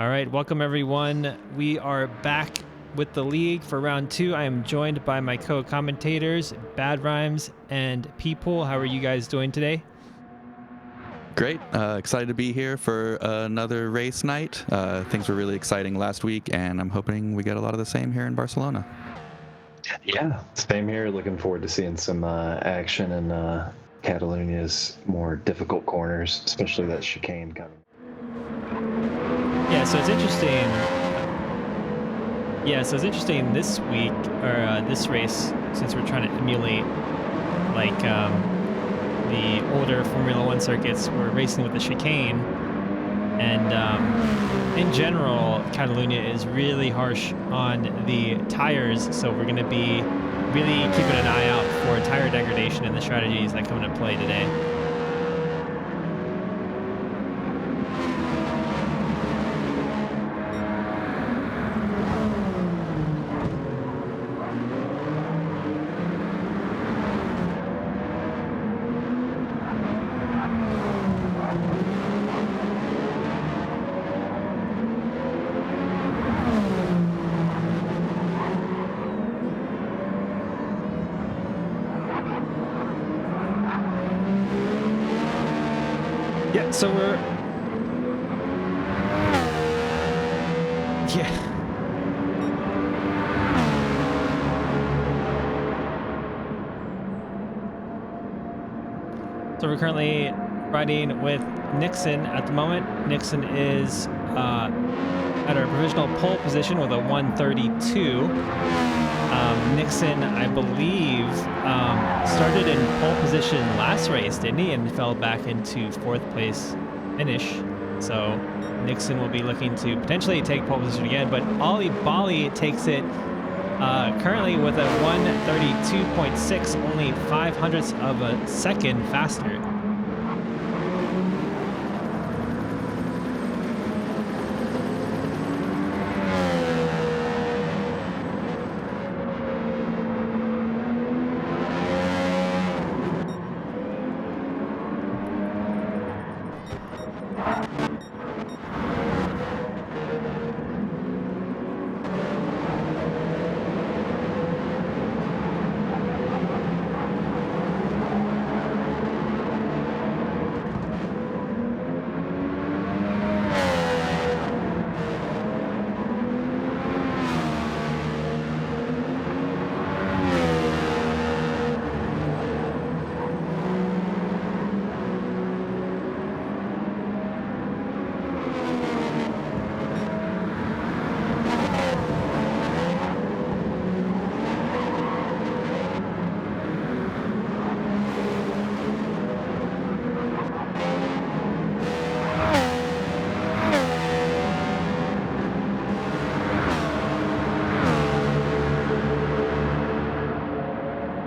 All right, welcome everyone. We are back with the league for round two. I am joined by my co-commentators, Bad Rhymes and People. How are you guys doing today? Great. Excited to be here for another race night. Things were really exciting last week, and I'm hoping we get a lot of the same here in Barcelona. Yeah, same here. Looking forward to seeing some action in Catalunya's more difficult corners, especially that chicane coming. Yeah, so it's interesting. This week, or this race, since we're trying to emulate like the older Formula One circuits, we're racing with the chicane. And in general, Catalunya is really harsh on the tires, so we're going to be really keeping an eye out for tire degradation and the strategies that come into play today. Yeah, so we're... Yeah. So we're currently riding with Nixon at the moment. Nixon is at our provisional pole position with a 132. Nixon, I believe, started in pole position last race, didn't he? And fell back into fourth place finish. So Nixon will be looking to potentially take pole position again, but Ollie Bali takes it currently with a 132.6, only 0.05 of a second faster.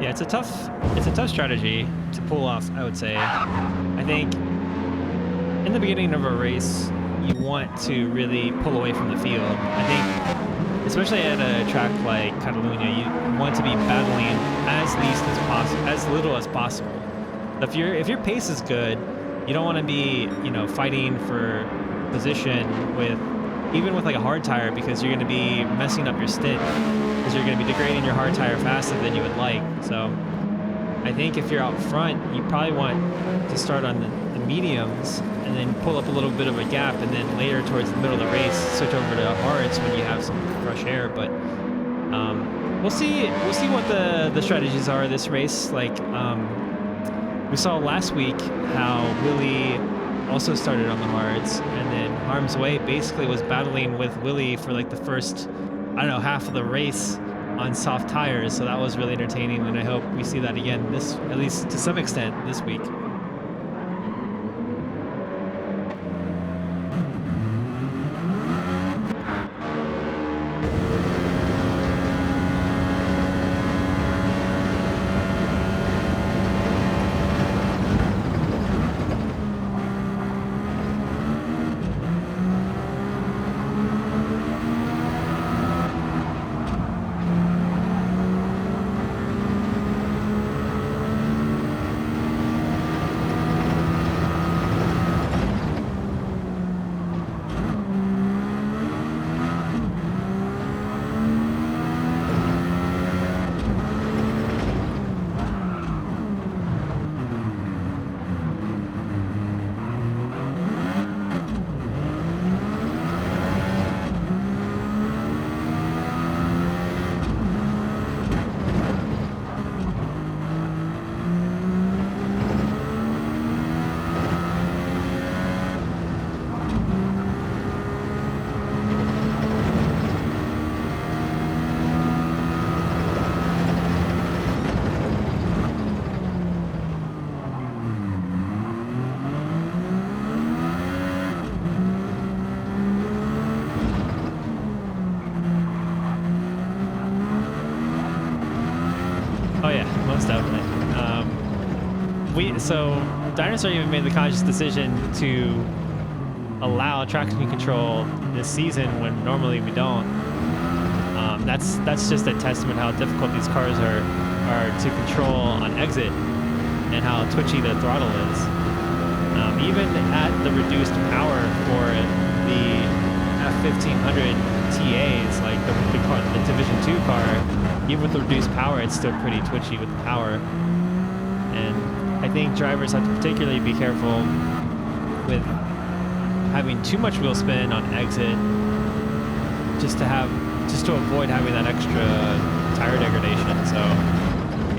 Yeah, it's a tough strategy to pull off, I would say. I think in the beginning of a race, you want to really pull away from the field. I think, especially at a track like Catalunya, you want to be battling as little as possible. If your pace is good, you don't want to be, fighting for position even with like a hard tire, because you're going to be messing up your stint, because you're going to be degrading your hard tire faster than you would like. So I think if you're out front, you probably want to start on the mediums and then pull up a little bit of a gap, and then later towards the middle of the race switch over to hards when you have some fresh air. But we'll see what the strategies are this race. Like we saw last week how Willie also started on the hards, and then Harm's Way basically was battling with Willie for like the first, half of the race on soft tires. So that was really entertaining, and I hope we see that again at least to some extent this week. So Dinosaur even made the conscious decision to allow traction control this season when normally we don't. That's just a testament how difficult these cars are to control on exit and how twitchy the throttle is. Even at the reduced power for the F1500 TAs, like the Division 2 car, even with the reduced power, it's still pretty twitchy with the power. And I think drivers have to particularly be careful with having too much wheel spin on exit, just to avoid having that extra tire degradation. So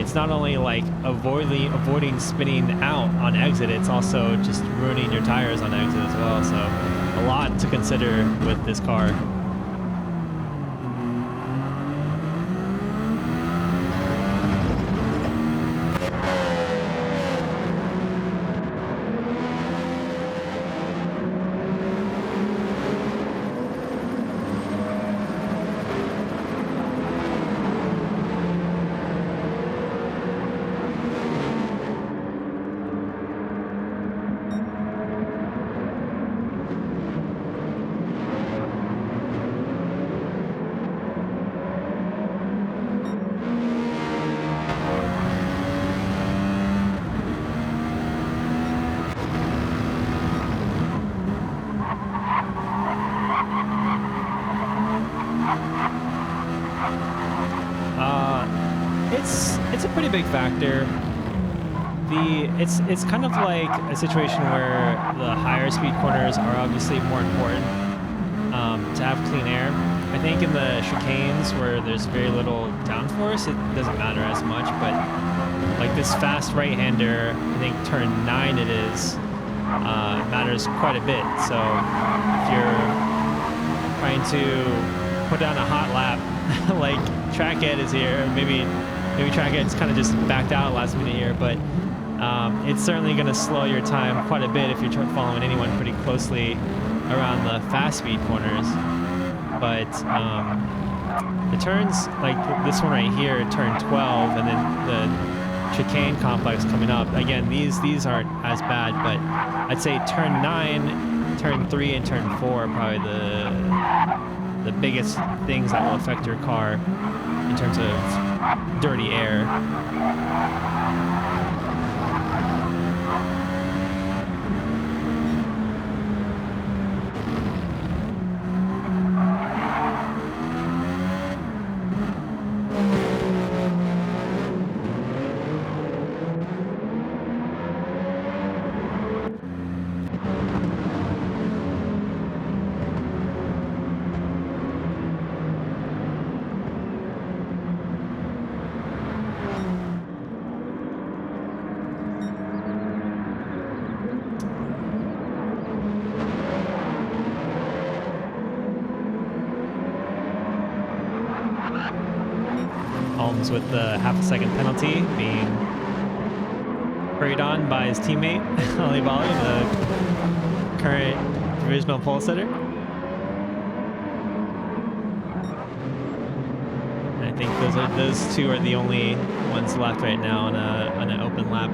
it's not only like avoiding spinning out on exit, it's also just ruining your tires on exit as well. So a lot to consider with this car. It's a pretty big factor. It's kind of like a situation where the higher speed corners are obviously more important to have clean air. I think in the chicanes where there's very little downforce, it doesn't matter as much. But like this fast right-hander, I think turn 9 it is, matters quite a bit. So if you're trying to put down a hot lap, like Trackhead is here, maybe Trackhead's kind of just backed out last minute here, but it's certainly going to slow your time quite a bit if you're following anyone pretty closely around the fast speed corners. But the turns, like this one right here, turn 12, and then the chicane complex coming up. Again, these aren't as bad, but I'd say turn 9, turn 3, and turn 4 are probably the biggest things that will affect your car in terms of dirty air. With the half-a-second penalty being hurried on by his teammate Ali Bali, the current provisional pole sitter. And I think those two are the only ones left right now on an open lap.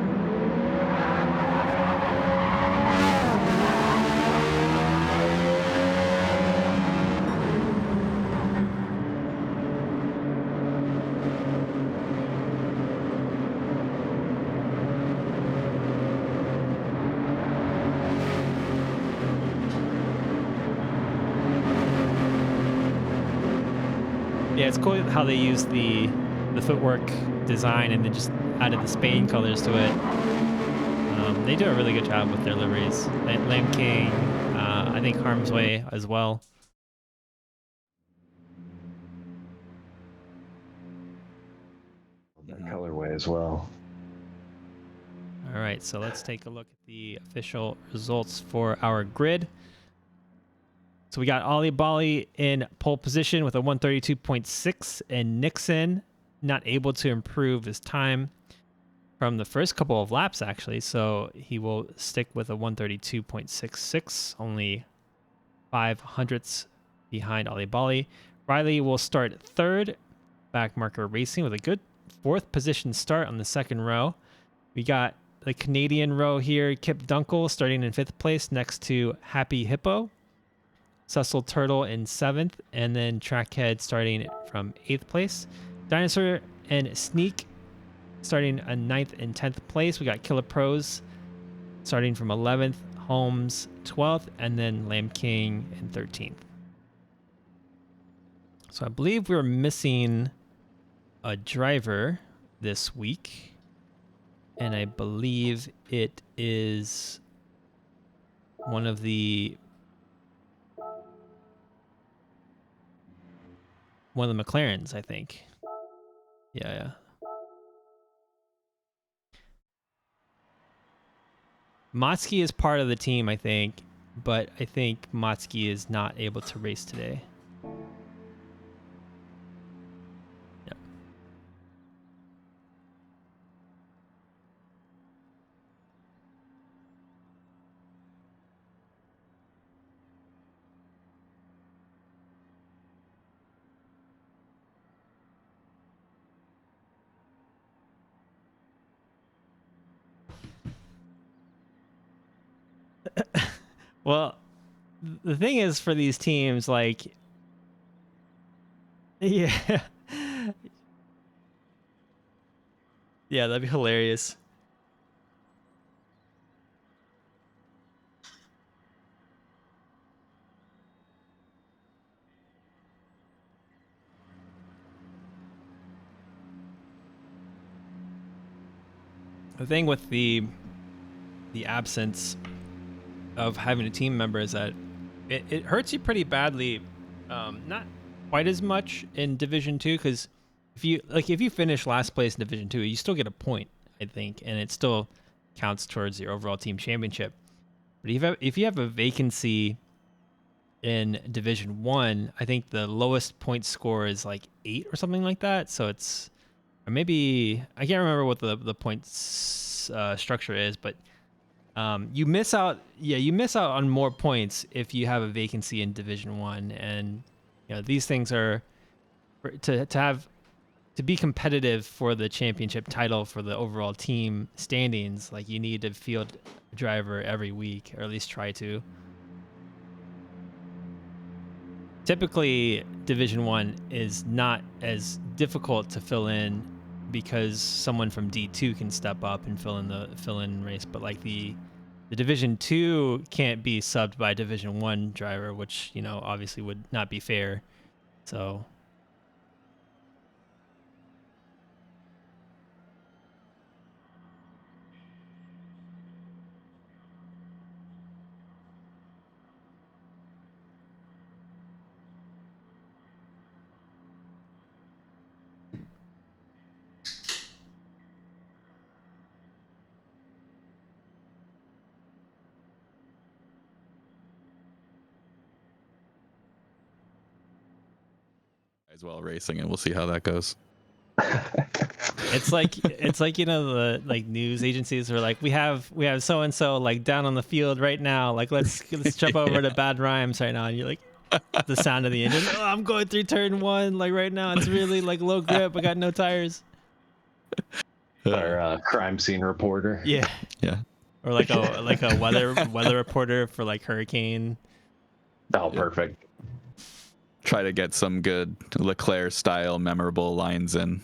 Yeah, it's cool how they use the footwork design and then just added the Spain colors to it. They do a really good job with their liveries. Lamb King, I think Harm's Way as well. That colorway as well. All right, so let's take a look at the official results for our grid. So we got Ali Bali in pole position with a 132.6, and Nixon not able to improve his time from the first couple of laps, actually. So he will stick with a 132.66, only 5 hundredths behind Ali Bali. Riley will start third, back marker racing with a good 4th position start on the second row. We got the Canadian row here, Kip Dunkel starting in 5th place next to Happy Hippo. Cecil Turtle in 7th, and then Trackhead starting from 8th place. Dinosaur and Sneak starting in 9th and 10th place. We got Killer Pros starting from 11th, Holmes 12th, and then Lamb King in 13th. So I believe we're missing a driver this week, and I believe it is one of the McLarens, I think. Yeah. Motsky is part of the team, I think, but I think Motsky is not able to race today. Yeah. Well, the thing is for these teams, like, yeah, yeah, that'd be hilarious. The thing with the absence of having a team member is that it hurts you pretty badly. Not quite as much in Division 2, because if you finish last place in Division 2, you still get a point, I think, and it still counts towards your overall team championship. But if you have a vacancy in Division 1, I think the lowest point score is like 8 or something like that. So it's, or maybe, I can't remember what the points structure is, but you miss out on more points if you have a vacancy in Division 1. And these things are to be competitive for the championship title for the overall team standings. Like, you need to field a driver every week, or at least try to. Typically, Division 1 is not as difficult to fill in because someone from D2 can step up and fill in race, but like the Division 2 can't be subbed by a Division 1 driver, which obviously would not be fair. So as well racing, and we'll see how that goes. it's like the like news agencies are like, we have so and so like down on the field right now, like let's jump over to Bad Rhymes right now, and you're like, the sound of the engine, oh, I'm going through turn 1 like right now, it's really like low grip, I got no tires. Our crime scene reporter. Yeah. Or like a weather reporter for like hurricane. Oh, perfect. Try to get some good Leclerc style memorable lines in.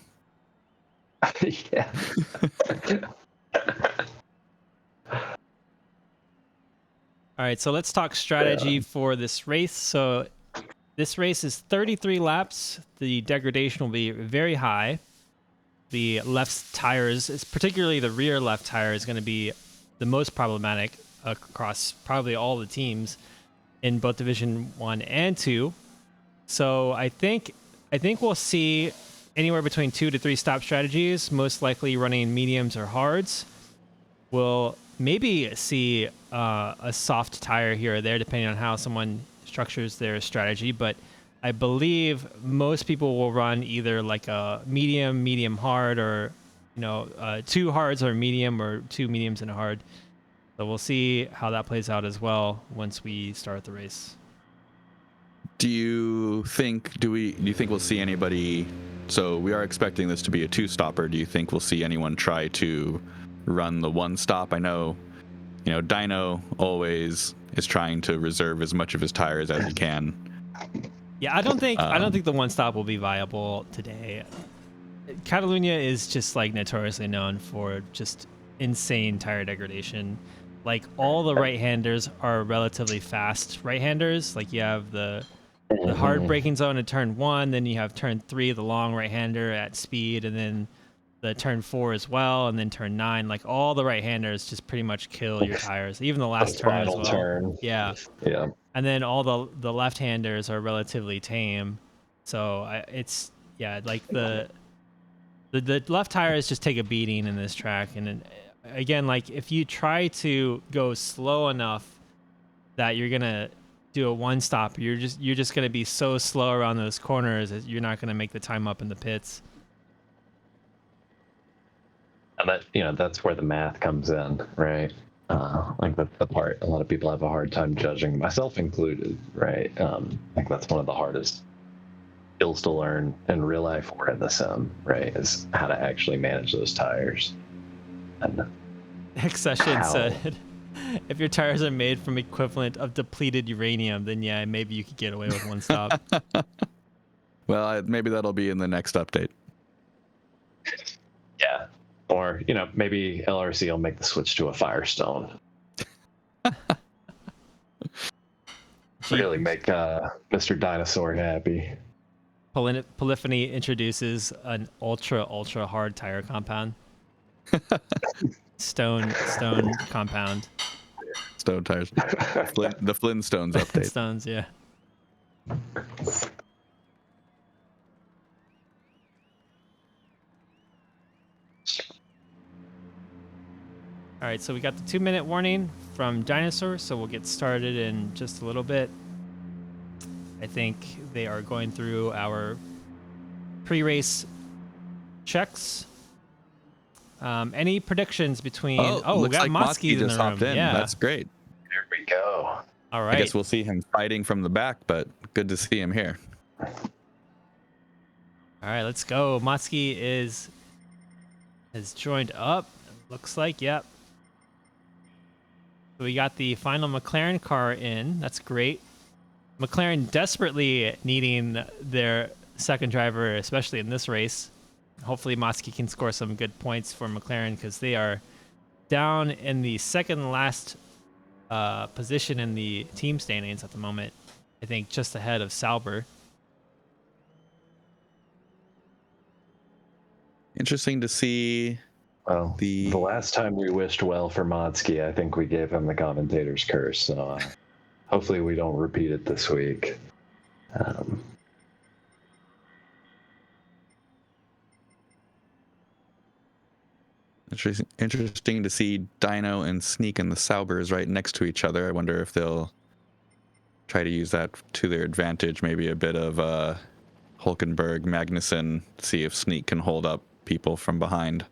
Yeah. All right, so let's talk strategy for this race. So this race is 33 laps. The degradation will be very high. The left tires, particularly the rear left tire, is going to be the most problematic across probably all the teams in both Division 1 and 2. So I think we'll see anywhere between 2 to 3 stop strategies, most likely running mediums or hards. We'll maybe see a soft tire here or there, depending on how someone structures their strategy. But I believe most people will run either like a medium hard, or 2 hards or medium, or 2 mediums and a hard. So we'll see how that plays out as well once we start the race. Do you think we'll see anybody? So we are expecting this to be a 2-stopper. Do you think we'll see anyone try to run the one stop. I know, Dino always is trying to reserve as much of his tires as he can. Yeah, I don't think the one stop will be viable today. Catalunya is just like notoriously known for just insane tire degradation. Like all the right-handers are relatively fast right-handers. Like you have the hard braking zone in turn 1, then you have turn 3, the long right-hander at speed, and then the turn 4 as well, and then turn 9. Like all the right-handers just pretty much kill your tires, even the last turn as well. Turn. Yeah. And then all the left-handers are relatively tame. So like the left tires just take a beating in this track. And then, again, like if you try to go slow enough that you're gonna do a one stop, you're just gonna be so slow around those corners that you're not gonna make the time up in the pits. And that's where the math comes in, right? Like the part a lot of people have a hard time judging, myself included, right? Like that's one of the hardest skills to learn in real life or in the sim, right? Is how to actually manage those tires. And Accession said, if your tires are made from equivalent of depleted uranium, then yeah, maybe you could get away with one stop. Well, maybe that'll be in the next update. Yeah. Or, maybe LRC will make the switch to a Firestone. Really make Mr. Dinosaur happy. Polyphony introduces an ultra hard tire compound. Stone compound. Stone tires. The Flintstones update. Stones, yeah. All right, so we got the 2-minute warning from Dinosaur, so we'll get started in just a little bit. I think they are going through our pre-race checks. Any predictions between? We got like Motsky in the room. Yeah, that's great. Here we go. All right. I guess we'll see him fighting from the back, but good to see him here. All right, let's go. Motsky has joined up. Looks like, yep. So we got the final McLaren car in. That's great. McLaren desperately needing their second driver, especially in this race. Hopefully Motsky can score some good points for McLaren because they are down in the second last position in the team standings at the moment. I think just ahead of Sauber. Interesting to see. Well, the last time we wished well for Motsky, I think we gave him the commentator's curse. So hopefully we don't repeat it this week. Interesting to see Dino and Sneak and the Saubers right next to each other. I wonder if they'll try to use that to their advantage. Maybe a bit of Hulkenberg, Magnussen, see if Sneak can hold up people from behind.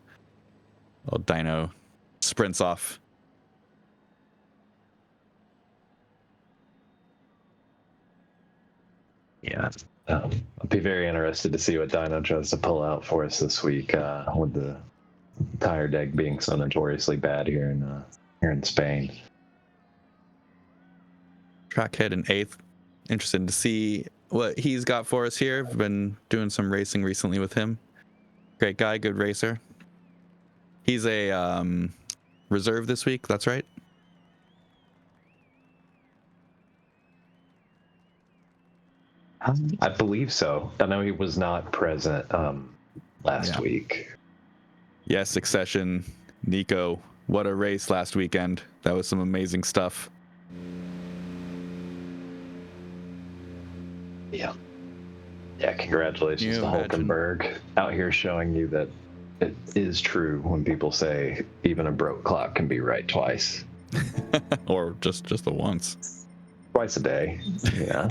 Well, Dino sprints off. Yeah. I'll be very interested to see what Dino tries to pull out for us this week with the tire deck being so notoriously bad here in Spain. Trackhead in 8th. Interested to see what he's got for us here. I've been doing some racing recently with him. Great guy, good racer. He's a reserve this week, that's right? I believe so. I know he was not present last week. Yes, Succession, Nico. What a race last weekend. That was some amazing stuff. Yeah. Yeah, congratulations to Hulkenberg. Out here showing you that it is true when people say even a broke clock can be right twice. Or just the once. Twice a day. Yeah.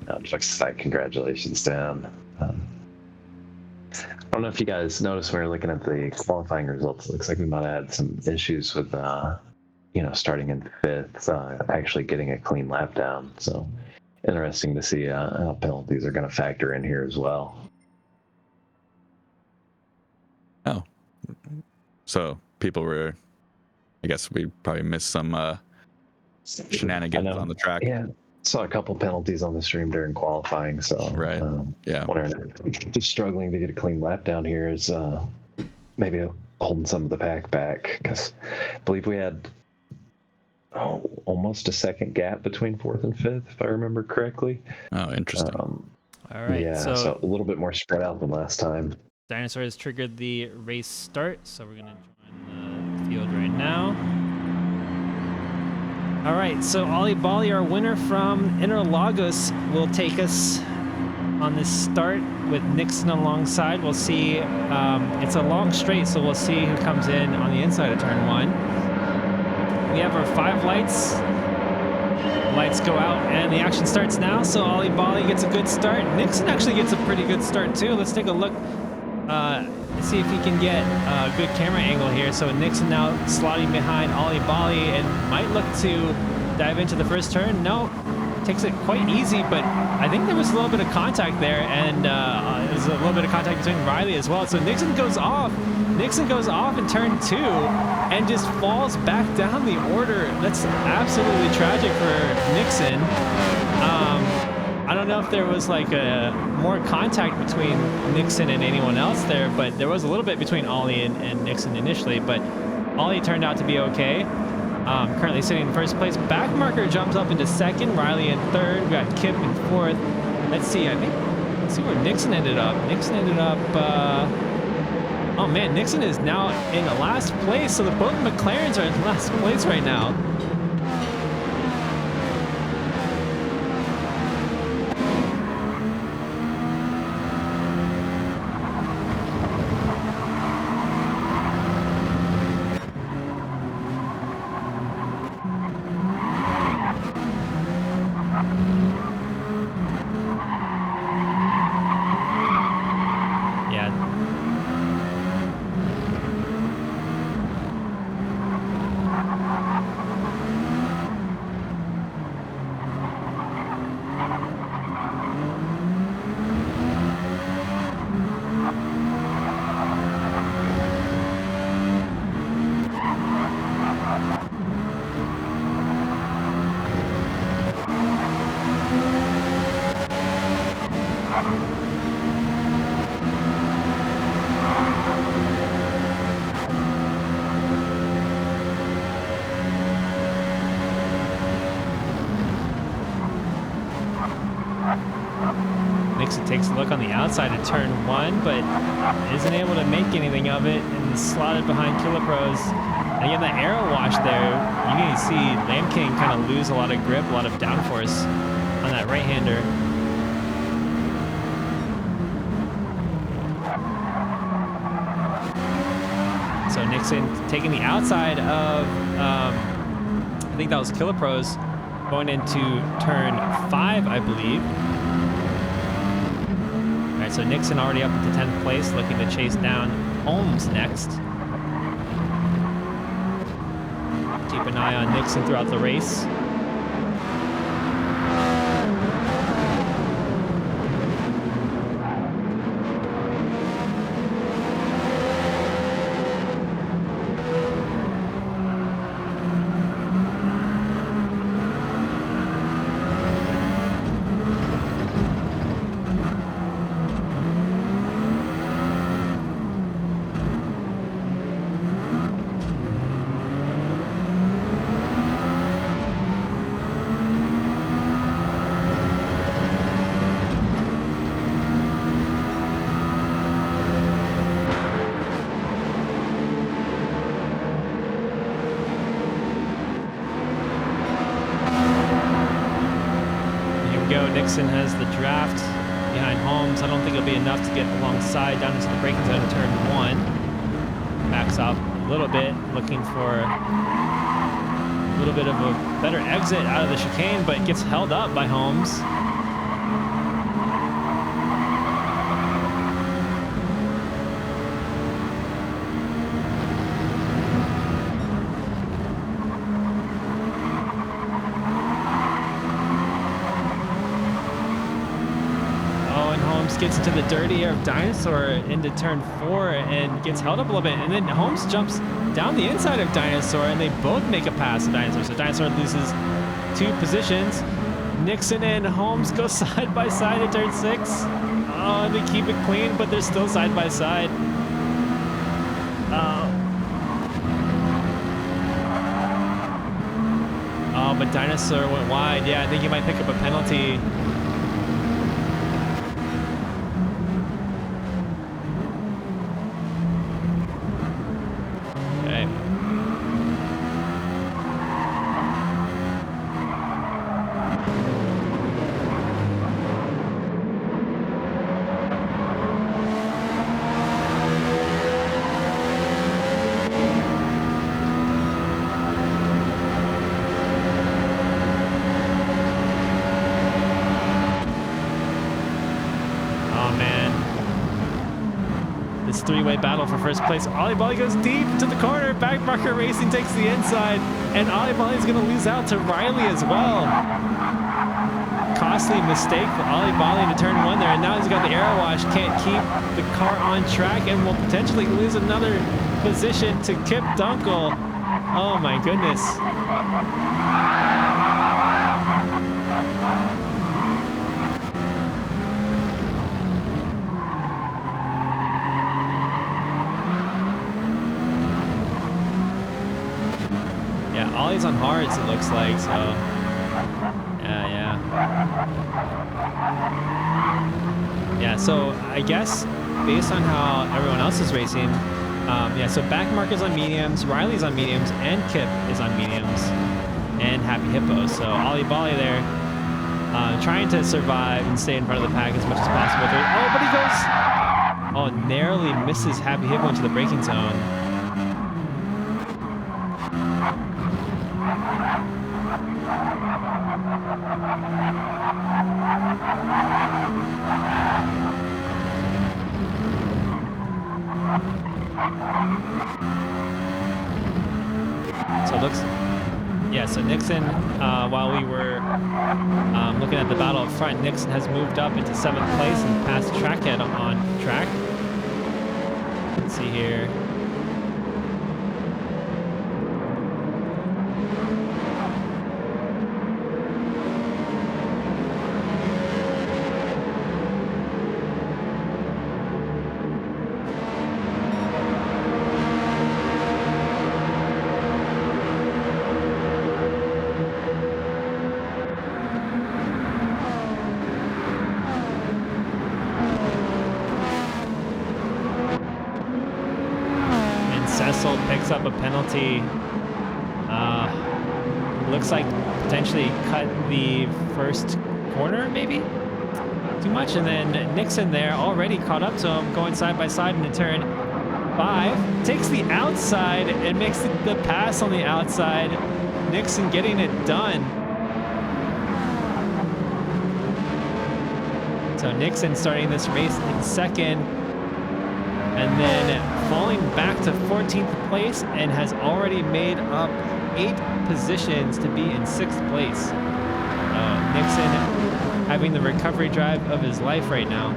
No, just like congratulations to him. I don't know if you guys noticed when we were looking at the qualifying results. It looks like we might have had some issues with, starting in 5th, actually getting a clean lap down. So interesting to see how penalties are going to factor in here as well. So people were, I guess we probably missed some I shenanigans know. on the track. Yeah. Saw a couple penalties on the stream during qualifying, so Right. Yeah. wondering, just struggling to get a clean lap down here is maybe holding some of the pack back, because I believe we had almost a second gap between fourth and fifth, if I remember correctly. Oh, interesting. All right, Yeah, so a little bit more spread out than last time. Dinosaur has triggered the race start, so we're gonna join the field right now. All right, so Ollie Bali, our winner from Interlagos, will take us on this start with Nixon alongside. We'll see. It's a long straight, so we'll see who comes in on the inside of turn 1. We have our 5 lights. Lights go out, and the action starts now. So Ollie Bali gets a good start. Nixon actually gets a pretty good start too. Let's take a look. See if he can get a good camera angle here. So Nixon now slotting behind Ollie Bali and might look to dive into the first turn. No, takes it quite easy, but I think there was a little bit of contact there, and there's a little bit of contact between Riley as well. So Nixon goes off. Nixon goes off in turn 2 and just falls back down the order. That's absolutely tragic for Nixon. I don't know if there was like a more contact between Nixon and anyone else there, but there was a little bit between Ollie and Nixon initially, but Ollie turned out to be okay. Currently sitting in first place. Backmarker jumps up into second, Riley in third. We got Kip in fourth. Let's see, let's see where Nixon ended up. Nixon ended up, oh man, Nixon is now in the last place, so both McLarens are in last place right now. Nixon takes a look on the outside of turn 1, but isn't able to make anything of it, and is slotted behind Kilopros. And again, the arrow wash there, you can see Lamb King kind of lose a lot of grip, a lot of downforce on that right-hander. So Nixon taking the outside of, I think that was Kilopros, going into turn 5, I believe. All right, so Nixon already up at the 10th place, looking to chase down Holmes next. Keep an eye on Nixon throughout the race. Nixon has the draft behind Holmes. I don't think it'll be enough to get alongside down into the braking zone in turn 1. Backs off a little bit, looking for a little bit of a better exit out of the chicane, but gets held up by Holmes. Gets into the dirty air of Dinosaur into turn 4 and gets held up a little bit. And then Holmes jumps down the inside of Dinosaur, and they both make a pass to Dinosaur. So Dinosaur loses 2 positions. Nixon and Holmes go side by side at turn 6. Oh, and they keep it clean, but they're still side by side. Oh, but Dinosaur went wide. Yeah, I think he might pick up a penalty. Okay. This 3-way battle for first place. Ollie Bolly goes deep to the corner. Backmarker Racing takes the inside, and Ollie Bolly's going to lose out to Riley as well. Costly mistake for Ollie Bolly to turn 1 there, and now he's got the air wash. Can't keep the car on track, and will potentially lose another position to Kip Dunkel. Oh my goodness. Ollie's on hards, it looks like, so yeah, so I guess based on how everyone else is racing, so Backmarker's on mediums, Riley's on mediums, and Kip is on mediums, and Happy Hippo. So Ollie Bolly there, trying to survive and stay in front of the pack as much as possible. Oh, but he goes, narrowly misses Happy Hippo into the braking zone. So it looks, so Nixon, while we were looking at the battle up front, Nixon has moved up into 7th place and passed Trackhead on track. Let's see here. Cecil picks up a penalty. Looks like potentially cut the first corner, maybe? Too much. And then Nixon there already caught up to him, going side by side into turn 5. Takes the outside and makes the pass on the outside. Nixon getting it done. So Nixon starting this race in 2nd. And then falling back to 14th place and has already made up 8 positions to be in 6th place. Nixon having the recovery drive of his life right now.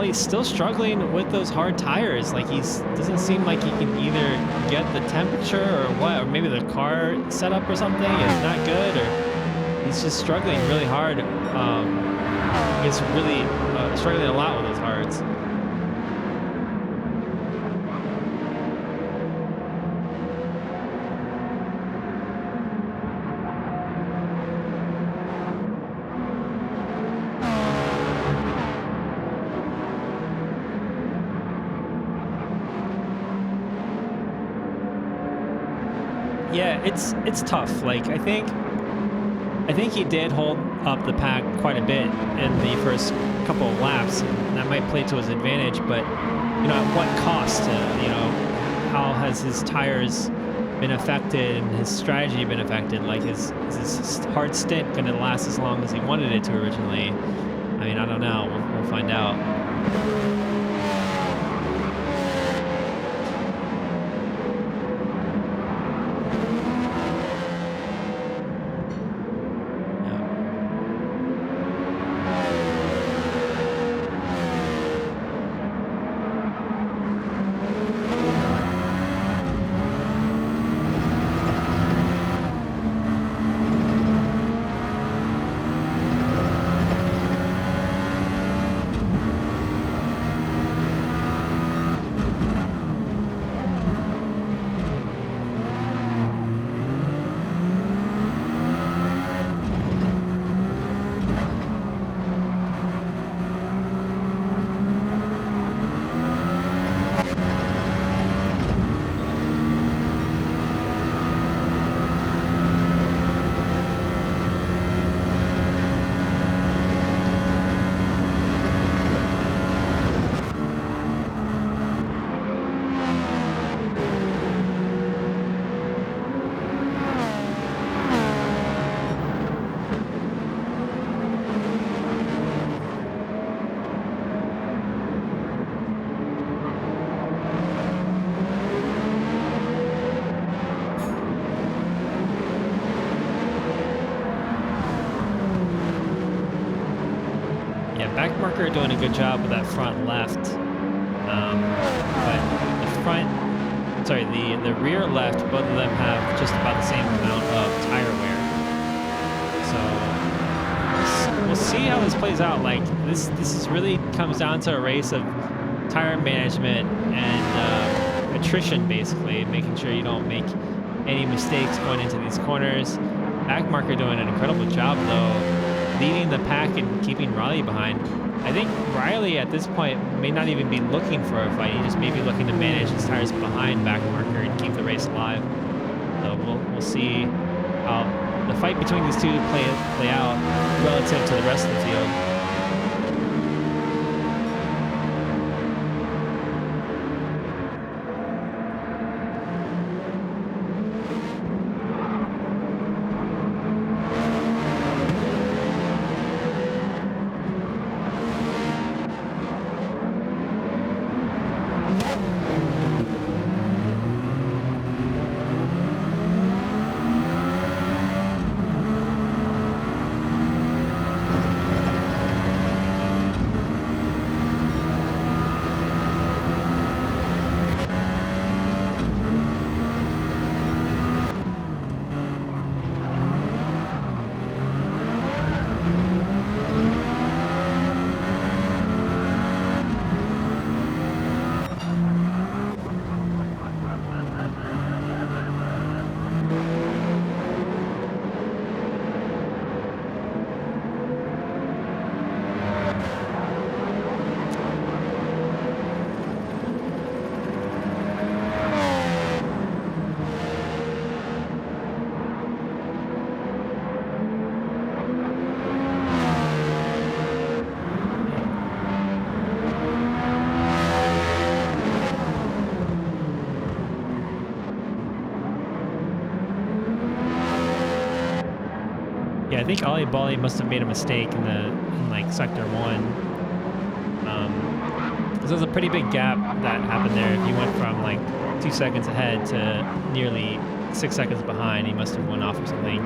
He's still struggling with those hard tires. Like, doesn't seem like he can either get the temperature or what, or maybe the car setup or something is not good, or he's just struggling really hard. He's really struggling a lot with those hards. Yeah, it's tough. Like, I think he did hold up the pack quite a bit in the first couple of laps, and that might play to his advantage. But at what cost? How has his tires been affected and his strategy been affected? Like, is his hard stint going to last as long as he wanted it to originally? I mean, I don't know. We'll find out. Yeah, back marker doing a good job with that front left. But the rear left, both of them have just about the same amount of tire wear. So we'll see how this plays out. Like this is really comes down to a race of tire management and attrition, basically, making sure you don't make any mistakes going into these corners. Back marker doing an incredible job though, leading the pack and keeping Riley behind. I think Riley at this point may not even be looking for a fight. He just may be looking to manage his tires behind back marker and keep the race alive. So we'll see how the fight between these two play out relative to the rest of the field. Yeah, I think Ollie Bali must have made a mistake in like sector 1. Because there's a pretty big gap that happened there. If he went from like 2 seconds ahead to nearly 6 seconds behind, he must have went off or something.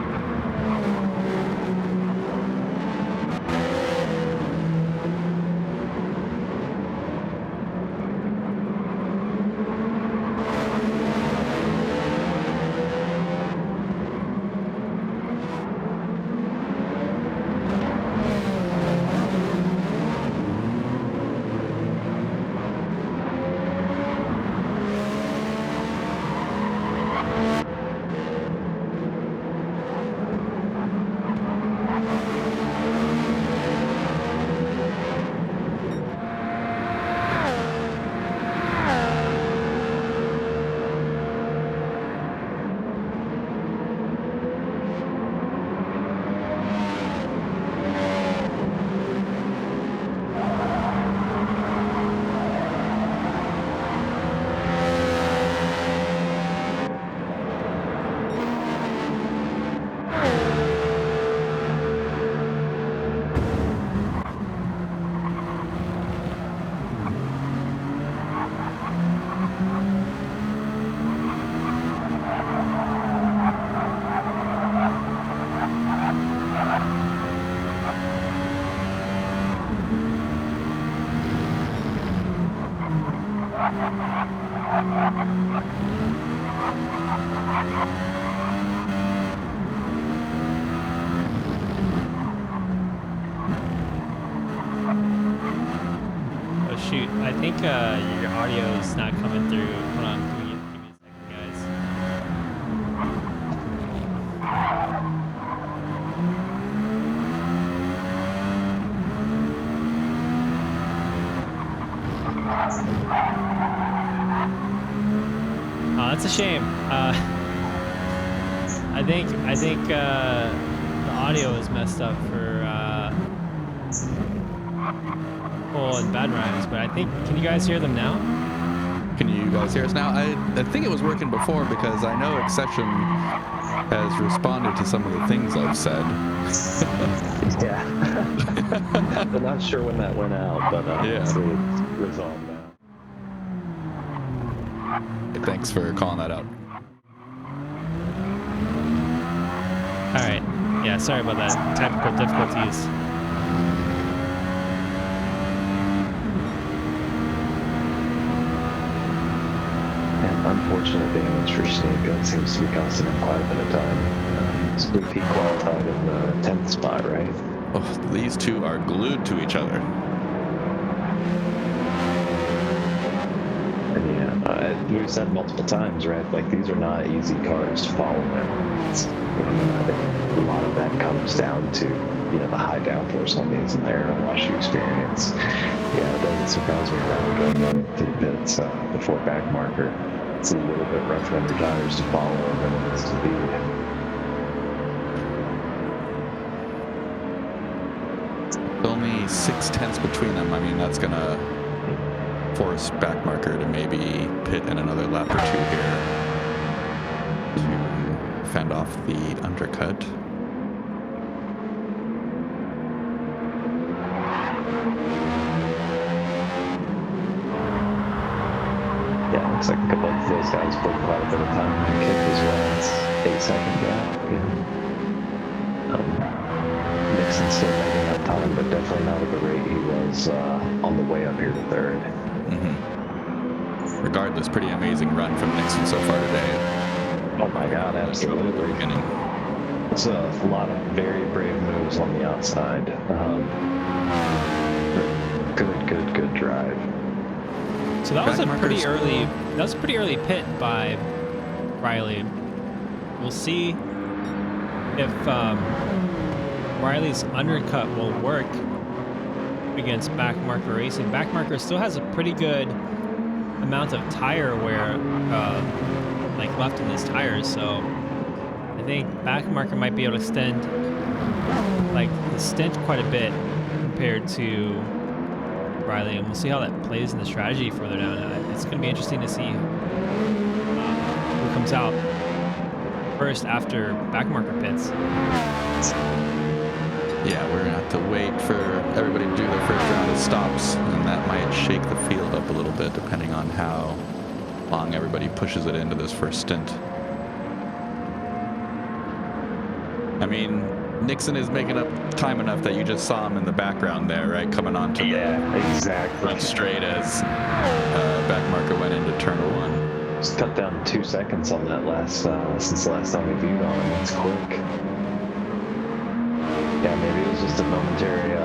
Oh shoot, I think your audio is not coming through. Hold on, give me a second, guys. Oh, that's a shame. I think the audio is messed up for Cole and Bad Rhymes, but I think, can you guys hear them now? Can you guys hear us now? I think it was working before because I know Accession has responded to some of the things I've said. Yeah. I'm not sure when that went out, but Yeah. it's resolved now. Thanks for calling that out. All right. Yeah, sorry about that. Technical difficulties. And unfortunate damage for Sneak Gun seems to be costing him quite a bit of time. Sneak Peek qualified in the 10th spot, right? Oh, these two are glued to each other. And yeah, we've said multiple times, right? Like, these are not easy cars to follow in. I think a lot of that comes down to, the high downforce on these and the air wash experience. Yeah, it doesn't surprise me around going into the pits before back marker. It's a little bit rougher under tires to follow than it is to be. Only 6/10 between them. I mean, that's gonna force back marker to maybe pit in another lap or two here to fend off the undercut. Yeah, looks like both of those guys put quite a bit of time on the kick as well. It's 8-second gap. Nixon's still making up time, but definitely not at the rate he was on the way up here to third. Mm-hmm. Regardless, pretty amazing run from Nixon so far today. Oh my God, absolutely. It's a lot of very brave moves on the outside. Good drive. So that was a pretty early. That was a pretty early pit by Riley. We'll see if Riley's undercut will work against Backmarker Racing. Backmarker still has a pretty good amount of tire wear, like left in his tires. So I think Backmarker might be able to extend like the stint quite a bit compared to Riley, and we'll see how that plays in the strategy further down. It's going to be interesting to see who comes out first after Backmarker pits. Yeah, we're gonna have to wait for everybody to do their first round of stops, and that might shake the field up a little bit depending on how long everybody pushes it into this first stint. I mean, Nixon is making up time enough that you just saw him in the background there, right? Coming on to exactly. front straight as Backmarker went into turn one. Just cut down 2 seconds on that since the last time we viewed on him. That's quick. Yeah, maybe it was just a momentary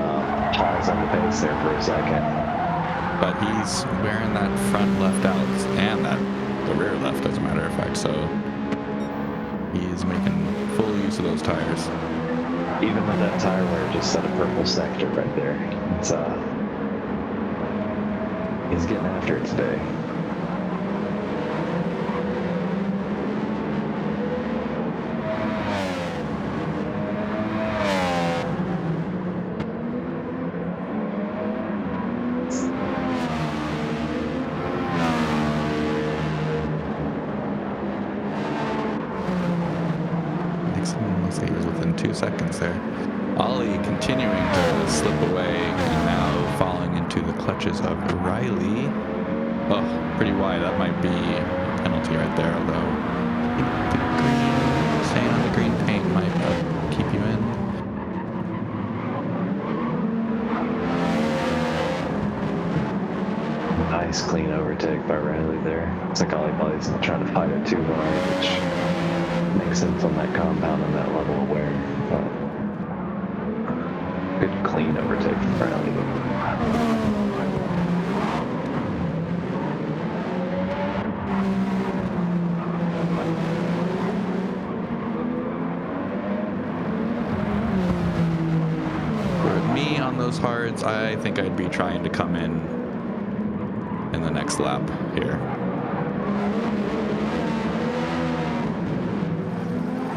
pause on the pace there for a second. But he's wearing that front left out and the rear left, as a matter of fact, so he's making full use of those tires. Even though that tire wear just set a purple sector right there. It's he's getting after it today. Nixon looks like he was within 2 seconds there. Ollie continuing to slip away and now falling into the clutches of Riley. Oh, pretty wide. That might be a penalty right there, although I think the green, staying on the green paint might keep you in. Nice clean over overtake by Riley there. It's like Ollie's not trying to fight it too hard, which makes sense on that compound and that level of wear. Good clean overtake from Riley. Me on those hards, I think I'd be trying to come in the next lap here.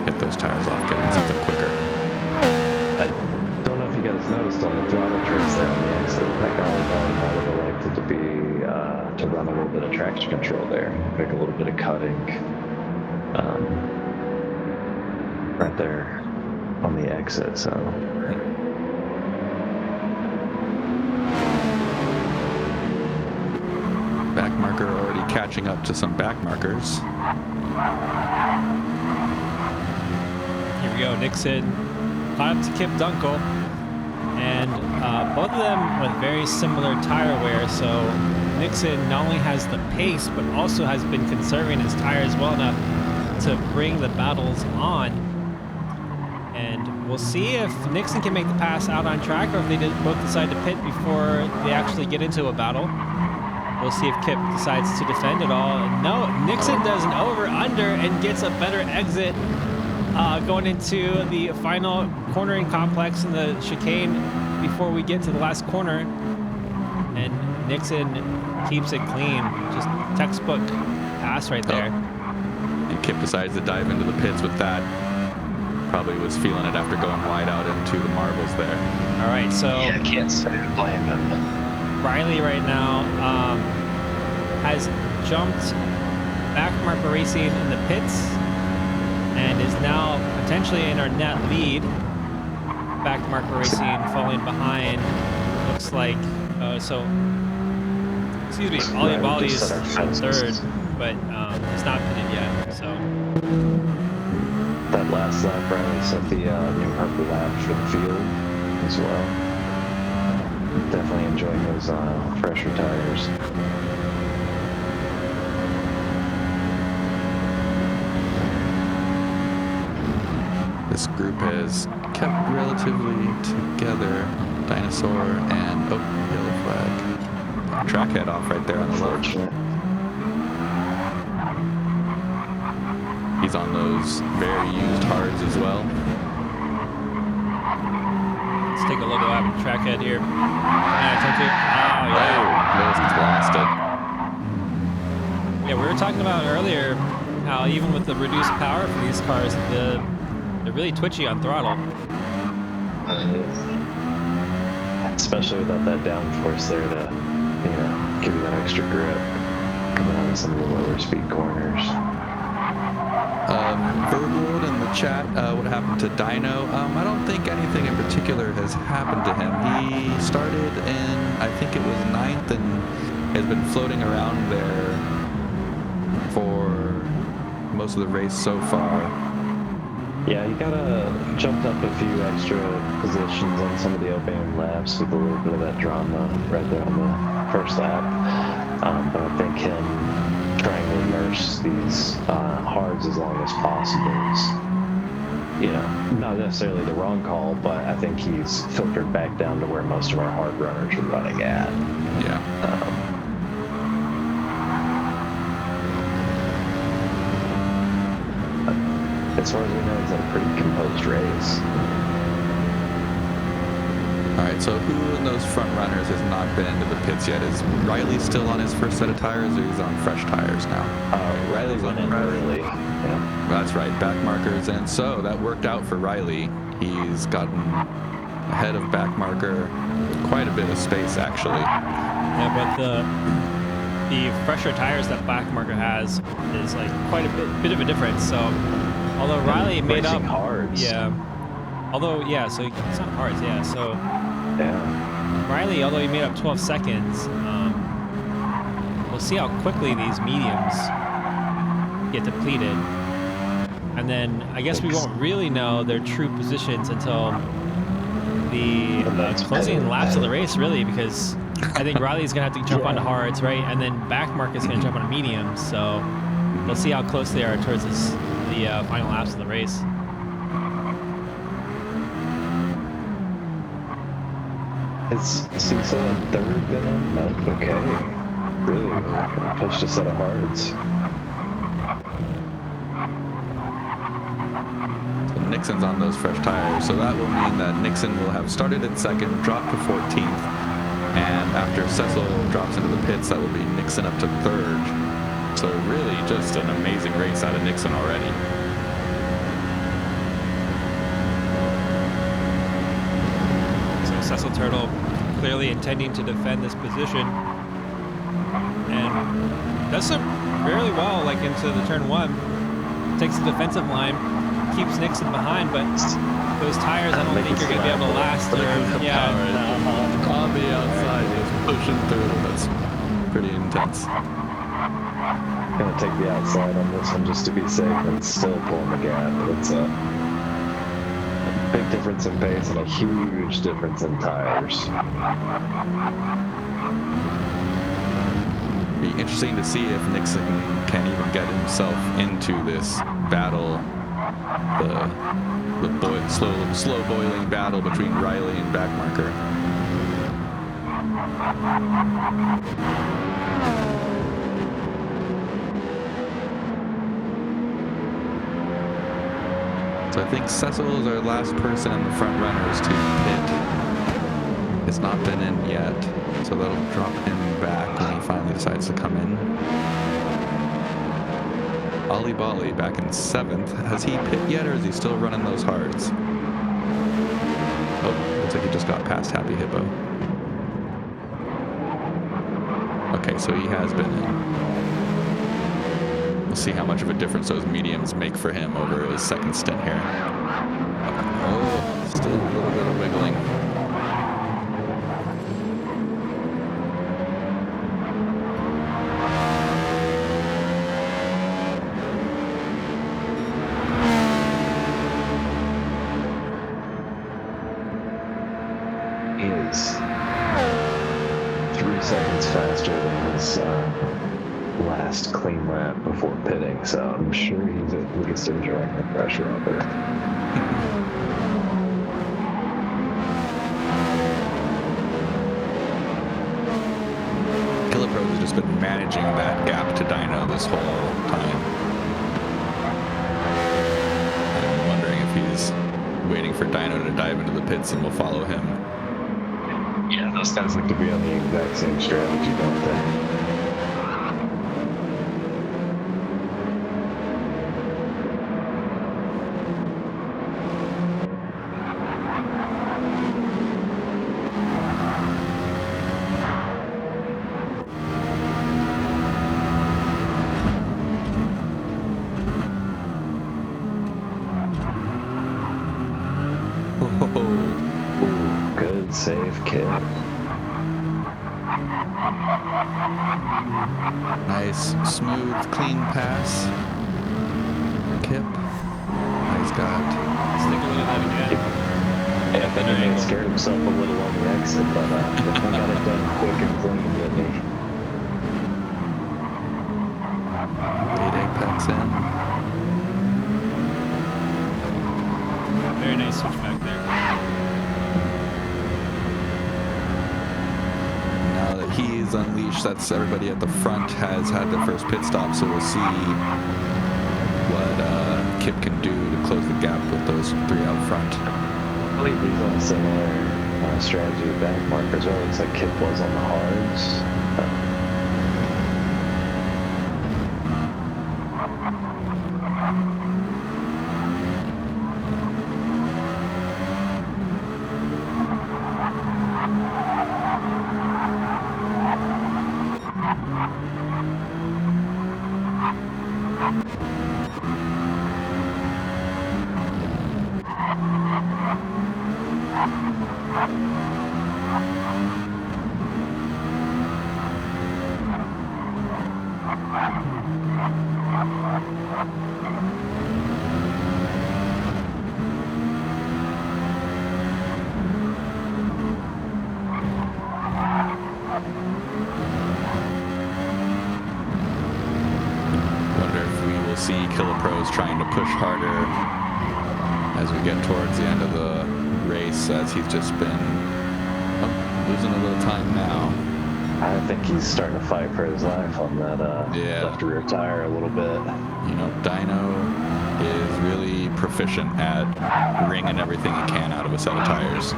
Get those tires off, getting something quicker. I don't know if you guys noticed on the throttle trace there on the exit, that Ollie might have elected to be to run a little bit of traction control there, make a little bit of cutting right there on the exit. So. Back marker already catching up to some back markers. Here we go. Nixon caught up to Kip Dunkel, and both of them with very similar tire wear. So Nixon not only has the pace, but also has been conserving his tires well enough to bring the battles on. And we'll see if Nixon can make the pass out on track, or if they both decide to pit before they actually get into a battle. We'll see if Kip decides to defend it all. No, Nixon does an over-under and gets a better exit going into the final cornering complex in the chicane before we get to the last corner. And Nixon keeps it clean. Just textbook pass right there. And Kip decides to dive into the pits with that. Probably was feeling it after going wide out into the marbles there. All right, so... Yeah, I can't say to blame him. Riley right now has jumped back marker racing in the pits and is now potentially in our net lead. Back marker racing falling behind. Looks like excuse me, Ollie Bali is third, but it's not pitted yet. So that last lap, Riley set the new purple lap for the field as well. Definitely enjoying those fresher tires. This group has kept relatively together. Dinosaur and yellow flag. Track head off right there on the left. He's on those very used hards as well. let's take a look at the track head here. He's lost it. Yeah, we were talking about earlier how even with the reduced power for these cars, they're really twitchy on throttle. Especially without that downforce there to, give you that extra grip coming out of some of the lower speed corners. Verwood in the chat, what happened to Dino? I don't think anything in particular has happened to him. He started in, I think it was 9th, and has been floating around there for most of the race so far. Yeah, you gotta jumped up a few extra positions on some of the opening laps with a little bit of that drama right there on the first lap. But I think him trying to immerse these hards as long as possible is, not necessarily the wrong call, but I think he's filtered back down to where most of our hard runners are running at. Yeah. As far as we know, he's had a pretty composed race. All right, so who in those front runners has not been into the pits yet? Is Riley still on his first set of tires, or he's on fresh tires now? Riley's on in early. Yeah. That's right, back markers, and so that worked out for Riley. He's gotten ahead of back marker quite a bit of space, actually. Yeah, but the fresher tires that back marker has is like quite a bit of a difference. So although Riley made up hards. Yeah. Although, yeah, so it's not hards, yeah. So yeah. Riley, although he made up 12 seconds, we'll see how quickly these mediums get depleted. And then I guess we won't really know their true positions until the closing laps of the race, really, because I think Riley's gonna have to jump onto hards, right? And then back Marcus gonna jump on mediums. So we'll see how close they are towards the final laps of the race. Is Cecil in third then? Nope, okay. Really pushed a set of hards. So Nixon's on those fresh tires, so that will mean that Nixon will have started in second, dropped to 14th, and after Cecil drops into the pits, that will be Nixon up to third. So really just an amazing race out of Nixon already. So Cecil Turtle clearly intending to defend this position and does so fairly well, like into the turn one. Takes the defensive line, keeps Nixon behind, but those tires I don't think are going to be able to last. On the outside, just pushing through. That's pretty intense. Gonna take the outside on this one just to be safe and still pulling the gap. It's a big difference in pace and a huge difference in tires. Be interesting to see if Nixon can even get himself into this battle, the slow boiling battle between Riley and Backmarker. So I think Cecil is our last person in the front runners to pit. It's not been in yet, so that'll drop him back when he finally decides to come in. Ollie Bolly back in 7th. Has he pit yet, or is he still running those hards? Oh, looks like he just got past Happy Hippo. Okay, so he has been in. We'll see how much of a difference those mediums make for him over his second stint here. Oh, still a little bit of wiggling. Is 3 seconds faster than his last clean lap before pitting, so I'm sure he's at least enjoying the pressure of it. Killer Pro has just been managing that gap to Dyno this whole time. I'm wondering if he's waiting for Dyno to dive into the pits and we'll follow him. Yeah, those guys look to be on the exact same strategy, don't they? Ooh, good save, kid. Nice, smooth, clean pass. Kip. He's got. Let's take a look at that again. Yeah, Ben may have scared himself a little on the exit, but definitely got it done quick and clean, didn't he? Lead apex in. Very nice switch back there. Now that he's unleashed, that's everybody at the front has had their first pit stop, so we'll see what Kip can do to close the gap with those 3 out front. I believe he's on a similar strategy with Backmarker as well. Looks like Kip was on the hards. Wonder if we will see Kilopros trying to push harder as we get towards the end of the race, as he's just been losing a little time now. I think he's starting to fight for his life on that left rear tire a little bit. You know, Dino is really proficient at wringing everything he can out of a set of tires.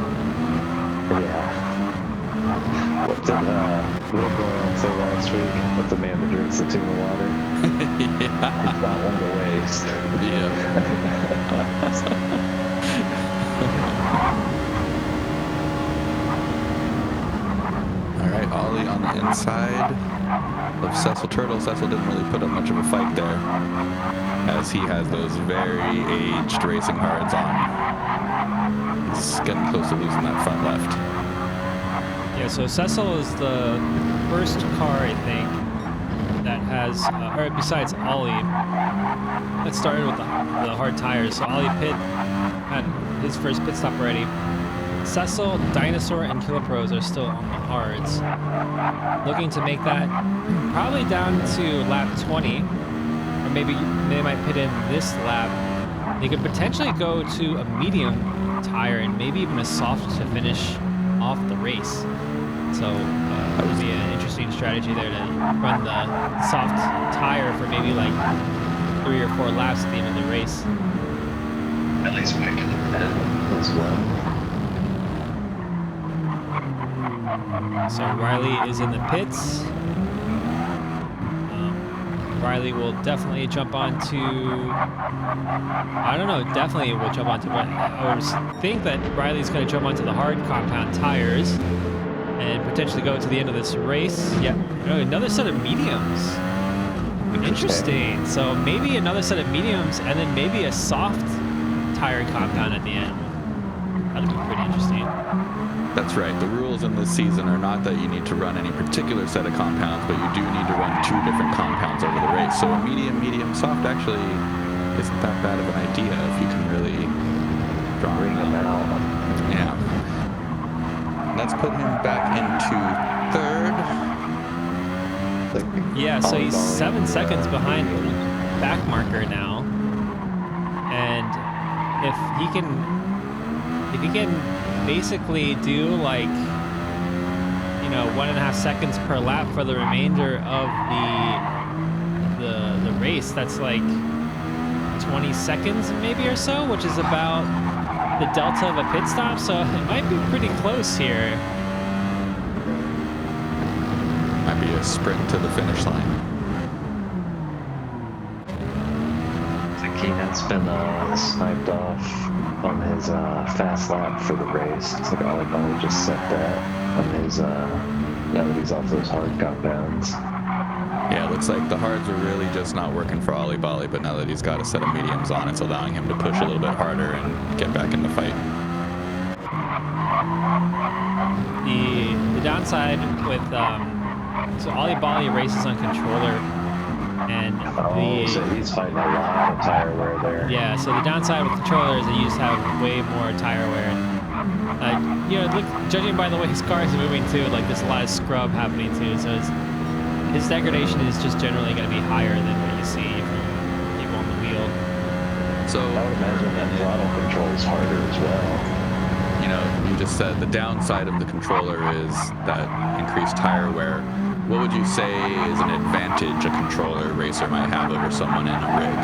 Yeah. What did Little Boy say last week? With the man that drinks the tuna water? Yeah. It's not one to waste. Yeah. All right, Ollie on the inside of Cecil Turtle. Cecil didn't really put up much of a fight there, as he has those very aged racing hards on. He's getting close to losing that front left. Yeah, so Cecil is the first car, I think, that has, or besides Ollie, that started with the hard tires. So Ollie had his first pit stop already. Cecil, Dinosaur, and Kilopros are still on the hards. Looking to make that probably down to lap 20, or maybe they might pit in this lap. They could potentially go to a medium tire and maybe even a soft to finish off the race. So that would be an interesting strategy there to run the soft tire for maybe like 3 or 4 laps at the end of the race. At least making it as well. So Riley is in the pits. Riley will definitely jump onto, I don't know, definitely will jump onto, but I would think that Riley's going to jump onto the hard compound tires and potentially go to the end of this race. Yeah, another set of mediums. Interesting. So maybe another set of mediums and then maybe a soft tire compound at the end. That'd be pretty interesting. That's right. The rules in this season are not that you need to run any particular set of compounds, but you do need to run 2 different compounds over the race. So a medium, soft actually isn't that bad of an idea if you can really Bring them out. Yeah. Let's put him back into 3rd. Yeah, so he's 7 seconds behind back marker now. And if he can basically do like, 1.5 seconds per lap for the remainder of the race, that's like 20 seconds maybe or so, which is about the delta of a pit stop. So it might be pretty close here. Might be a sprint to the finish line. I think he has been sniped off on his fast lap for the race. It's like Ollie probably just set that on his, now that he's off those hard compounds. Yeah, it looks like the hards are really just not working for Ollie Bolly, but now that he's got a set of mediums on, it's allowing him to push a little bit harder and get back in the fight. The downside with so Ollie Bolly races on controller, and so he's fighting a lot of tire wear there. Yeah, so the downside with controller is that you just have way more tire wear. Look, judging by the way his car is moving too, like there's a lot of scrub happening too. So his degradation is just generally going to be higher than what you see from people on the wheel. So I would imagine that throttle control is harder as well. You just said the downside of the controller is that increased tire wear. What would you say is an advantage a controller racer might have over someone in a rig?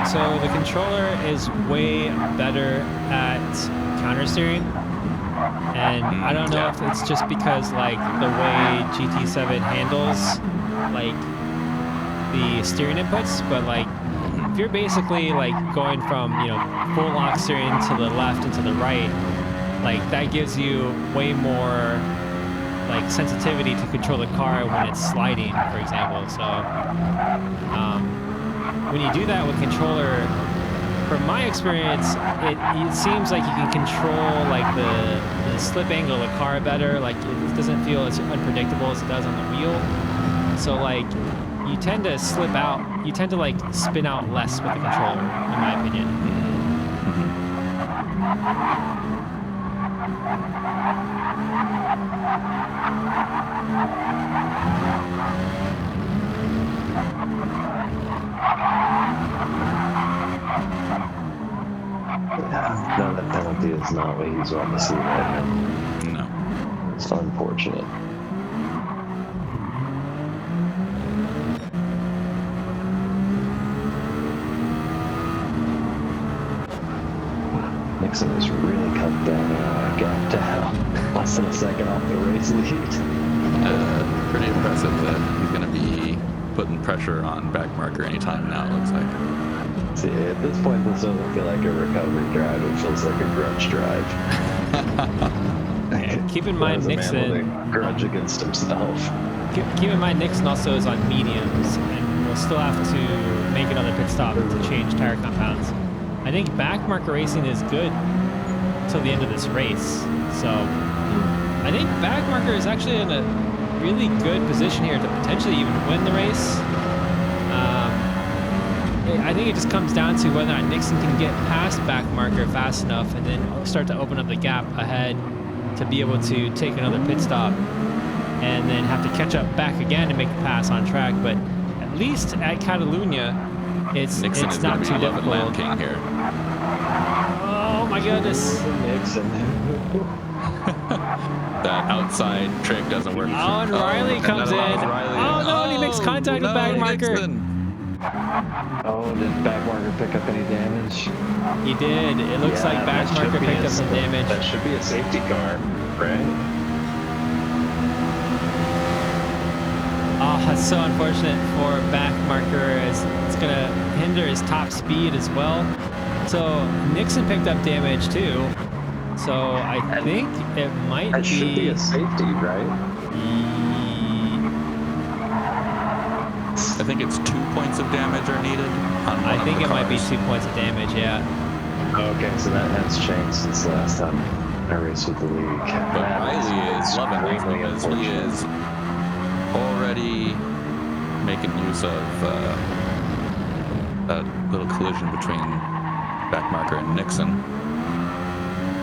So the controller is way better at counter steering, and I don't know if it's just because like the way GT7 handles like the steering inputs, but like if you're basically like going from full lock steering to the left and to the right, like that gives you way more like sensitivity to control the car when it's sliding, for example. So when you do that with controller, from my experience, it seems like you can control like the slip angle of the car better. Like it doesn't feel as unpredictable as it does on the wheel. So like you tend to slip out. You tend to like spin out less with the controller, in my opinion. safety is not what he's wanting to see right now. No. It's unfortunate. Nixon has really cut that gap down. Less than a second off the race lead. Pretty impressive that he's going to be putting pressure on back marker anytime now, it looks like. See, at this point, this doesn't feel like a recovery drive. It feels like a grudge drive. Keep in mind, Nixon. Grudge against himself. Keep in mind, Nixon also is on mediums, and will still have to make another pit stop to change tire compounds. I think back marker racing is good till the end of this race. So I think back marker is actually in a really good position here to potentially even win the race. I think it just comes down to whether or not Nixon can get past back marker fast enough and then start to open up the gap ahead to be able to take another pit stop and then have to catch up back again to make the pass on track. But at least at Catalunya, it's not too difficult. King here. Oh my goodness. Nixon. That outside trick doesn't work. Oh, and Riley comes in. Oh no, and he makes contact with back marker. Nixon. Oh, did back marker pick up any damage? He did. It looks like back marker picked up some damage. That should be a safety car, right? Oh, that's so unfortunate for back marker, as it's gonna hinder his top speed as well. So Nixon picked up damage too. So I think it might That should be a safety, right? I think it's 2 points of damage are needed. I think it might be 2 points of damage, yeah. Okay, so that has changed since the last time I raced with the league. But Riley is loving this because he is already making use of that little collision between back marker and Nixon.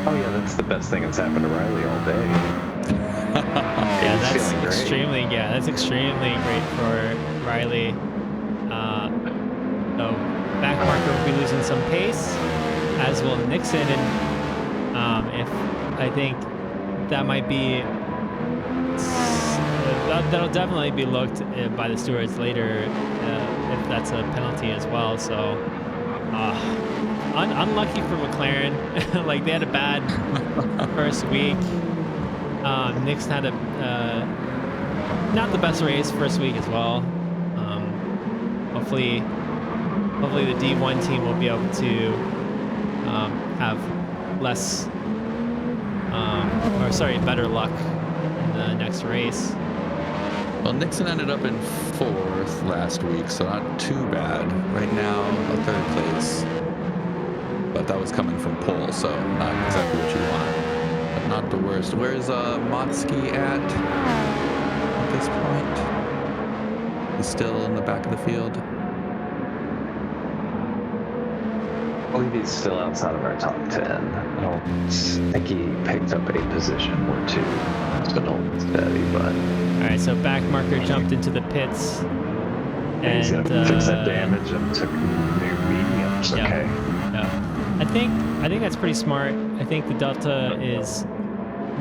Oh yeah, that's the best thing that's happened to Riley all day. Yeah, that's extremely great for Riley. So back marker will be losing some pace, as will Nixon, and if I think that might be that'll definitely be looked by the stewards later if that's a penalty as well. So unlucky for McLaren. Like, they had a bad first week. Nixon had not the best race first week as well. Hopefully the D1 team will be able to have better luck in the next race. Well, Nixon ended up in 4th last week, so not too bad. Right now, a 3rd place. But that was coming from pole, so not exactly what you want. But not the worst. Where's Motsky at this point? He's still in the back of the field. I believe he's still outside of our top 10. I don't think he picked up a position or two. It's been holding steady, but... Alright, so back marker jumped into the pits. And he's gonna fix that damage and took new mediums. Yeah, okay. Yeah. I think that's pretty smart. I think the delta is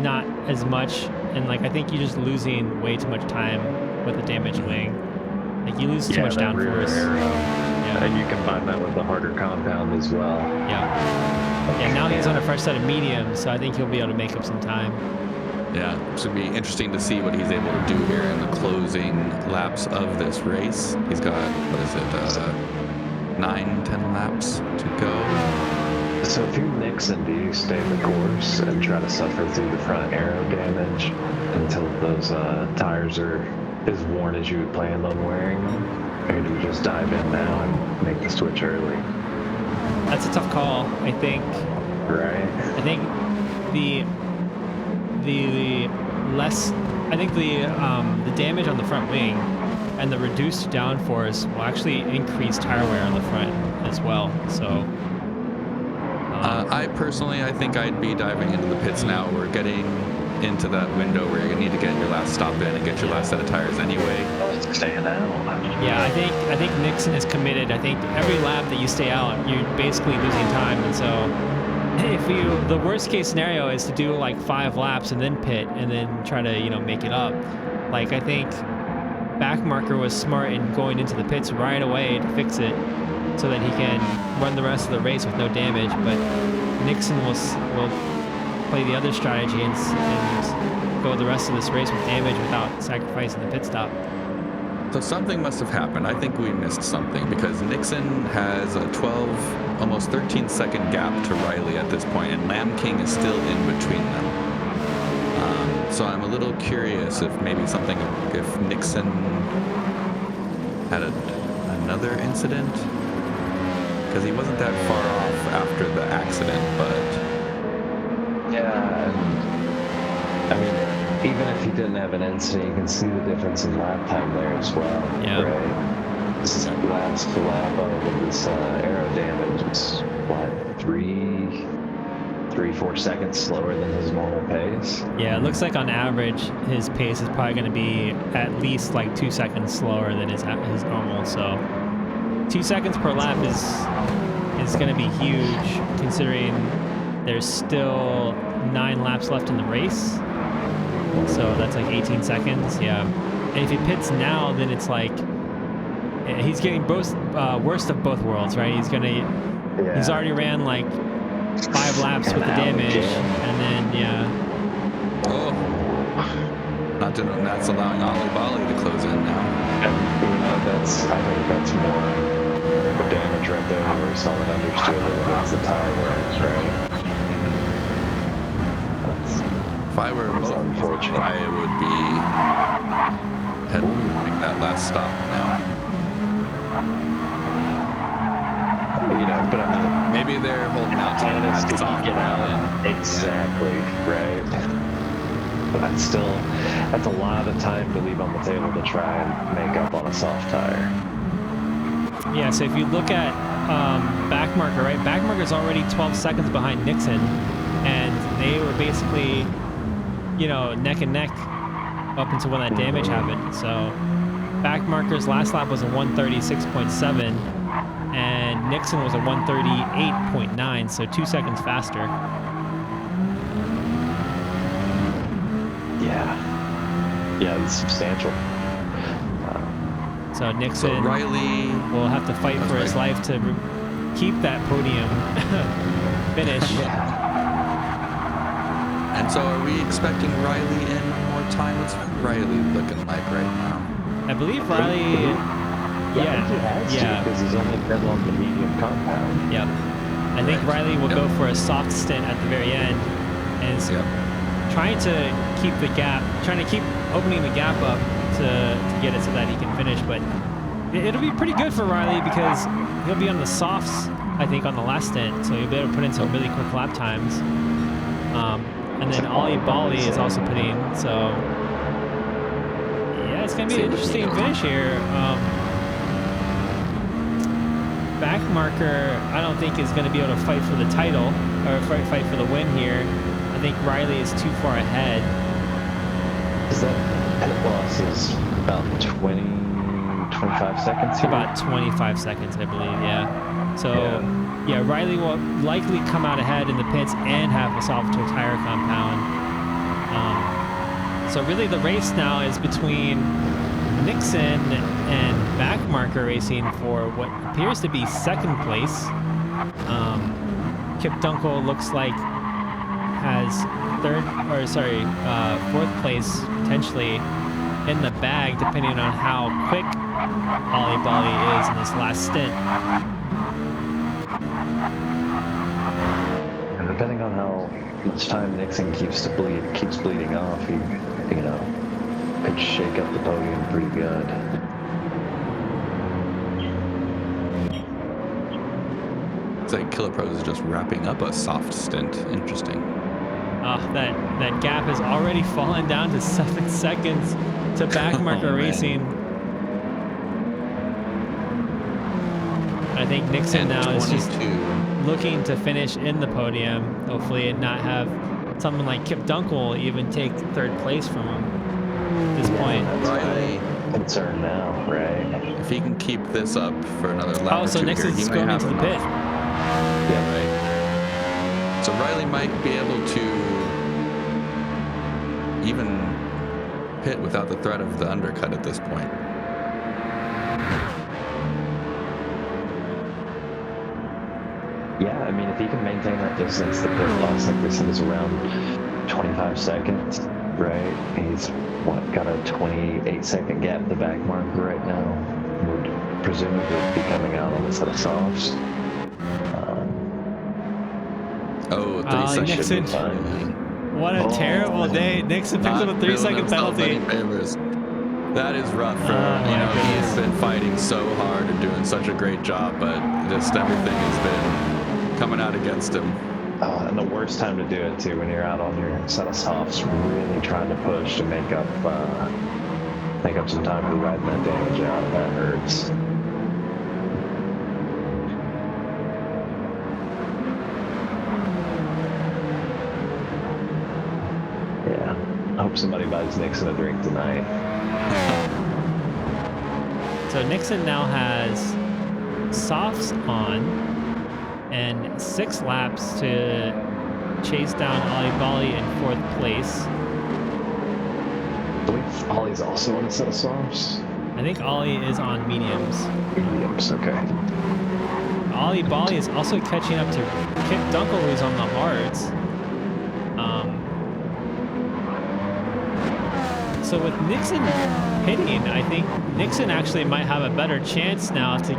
not as much, and I think you're just losing way too much time with a damaged wing. Like, you lose too much downforce. Yeah. And you combine that with the harder compound as well. Yeah. Yeah, now he's on a fresh set of mediums, so I think he'll be able to make up some time. Yeah, it's going to be interesting to see what he's able to do here in the closing laps of this race. He's got, 9-10 laps to go. So if you're Nixon, do you stay the course and try to suffer through the front aero damage until those tires are as worn as you had planned on wearing them? Or do you just dive in now and make the switch early? That's a tough call, I think. Right. I think the damage on the front wing and the reduced downforce will actually increase tire wear on the front as well. So I think I'd be diving into the pits now. We're getting into that window where you need to get your last stop in and get your last set of tires anyway. It's staying out. Yeah, I think Nixon is committed. I think every lap that you stay out, you're basically losing time, and so if you, the worst case scenario is to do like 5 laps and then pit and then try to, make it up. Like, I think Backmarker was smart in going into the pits right away to fix it so that he can run the rest of the race with no damage. But Nixon will play the other strategy and go the rest of this race with damage without sacrificing the pit stop. So something must have happened. I think we missed something because Nixon has a 12, almost 13-second gap to Riley at this point, and Lamb King is still in between them. So I'm a little curious if maybe if Nixon had another incident, because he wasn't that far off after the accident, but Yeah, and I mean, even if he didn't have an incident, you can see the difference in lap time there as well. Yeah. Right? This is last lap of this aero damage is what, 3-4 seconds slower than his normal pace. Yeah, it looks like on average his pace is probably going to be at least like 2 seconds slower than his normal. So 2 seconds per lap is going to be huge, considering there's still 9 laps left in the race. So that's like 18 seconds. Yeah, and if he pits now, then it's like he's getting both worst of both worlds, right? He's already ran like 5 laps with the damage, and then oh, that's allowing Ollie Bali to close in now. And I think that's more damage right there, where someone understood that that's the tire wears, right? If I were unfortunate. I would be heading to make that last stop now. But I mean, Maybe they're holding out to Tannis that to soft get out. Exactly, right. But that's a lot of time to leave on the table to try and make up on a soft tire. yeah. So if you look at Backmarker, right? Backmarker's already 12 seconds behind Nixon, and they were basically, neck and neck up until when that damage happened. So Backmarker's last lap was a 136.7. and Nixon was a 138.9, so 2 seconds faster. Yeah, it's substantial. So Nixon Riley will have to fight for his life to keep that podium finish. And so are we expecting Riley in one more time? What's Riley looking like right now? I believe Riley... Yeah. Because he's only been on the medium compound. Yep. I think Riley will go for a soft stint at the very end, and is trying to keep the gap, trying to keep opening the gap up to get it so that he can finish. But it'll be pretty good for Riley because he'll be on the softs, I think, on the last stint, so he'll be able to put in some really quick lap times. And then Ollie Bali is also putting, so yeah, it's gonna be an interesting finish here. Backmarker, I don't think is going to be able to fight for the title or fight for the win here. I think Riley is too far ahead. Is that pit loss is about 25 seconds here? About 25 seconds, I believe, yeah. So, yeah, Riley will likely come out ahead in the pits and have a Salvatore tire compound. So really the race now is between Nixon and Backmarker racing for what appears to be second place. Kip Dunkel looks like has fourth place potentially in the bag, depending on how quick Ollie Bali is in this last stint. And depending on how much time Nixon keeps bleeding off, he could shake up the podium pretty good. It's like Killer Pros is just wrapping up a soft stint. Interesting. That gap has already fallen down to 7 seconds to Backmarker Racing. I think Nixon now is just looking to finish in the podium, hopefully, and not have someone like Kip Dunkel even take third place from him at this point. Riley, Concern now, right? if he can keep this up for another lap Oh, or so two Nixon's here, he going might have into the enough. pit. Yeah, right. So Riley might be able to even pit without the threat of the undercut at this point. Yeah, I mean, if he can maintain that distance, the pit loss, like they said, is around 25 seconds, right? He's, what, got a 28-second gap at the back marker right now. Would presumably be coming out on a set of softs. Oh, Oh, 3 Nixon. seconds. What a terrible day. Nixon picks up a 3-second penalty. That is rough for, he's been fighting so hard and doing such a great job, but just everything has been coming out against him. And the worst time to do it, too, when you're out on your set of softs, really trying to push to make up some time for riding that damage out. That hurts. Yeah. I hope somebody buys Nixon a drink tonight. So Nixon now has softs on and 6 laps to chase down Ollie Bali in 4th place. I believe Ollie's also on a set of softs. I think Ollie is on mediums. Mediums, okay. Ollie Bali is also catching up to Kip Dunkel, who's on the hards. So with Nixon hitting, I think Nixon actually might have a better chance now to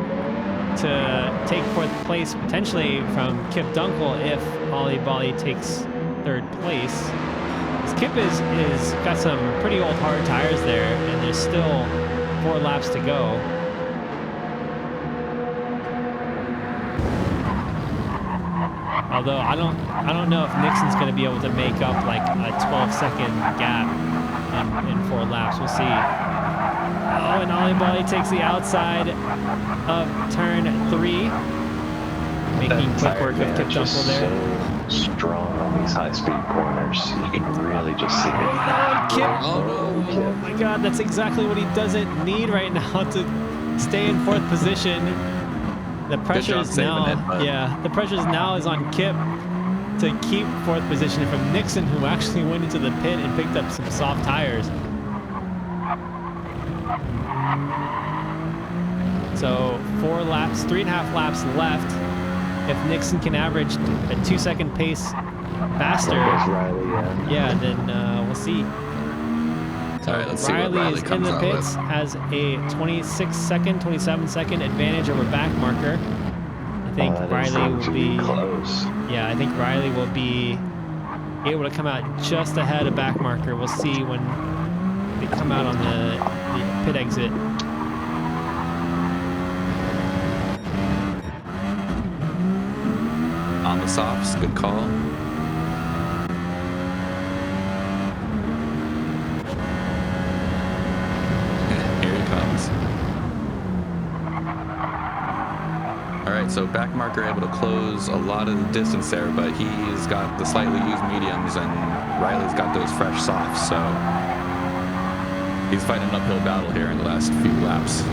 take 4th place potentially from Kip Dunkel if Ollie Bali takes 3rd place. Kip is got some pretty old hard tires there, and there's still 4 laps to go. Although I don't know if Nixon's going to be able to make up like a 12-second gap in 4 laps. We'll see. Oh, and Ollie Bali takes the outside of turn 3, making quick work of Kip Dunkel there. So strong on these high-speed corners. You can really just see it. Oh, Kip! Oh my God, that's exactly what he doesn't need right now to stay in 4th position. The pressure is now, the pressure now is on Kip to keep 4th position from Nixon, who actually went into the pit and picked up some soft tires. So 4 laps, 3.5 laps left. If Nixon can average a 2-second pace faster, then we'll see. So all right, let's see what Riley is in comes the out pits, has a 27-second advantage over back marker. I think Riley will be close. Yeah, I think Riley will be able to come out just ahead of back marker. We'll see when they come out on the pit exit. On the softs, good call. Here he comes. All right, so back marker able to close a lot of the distance there, but he's got the slightly used mediums, and Riley's got those fresh softs, so he's fighting an uphill battle here in the last few laps.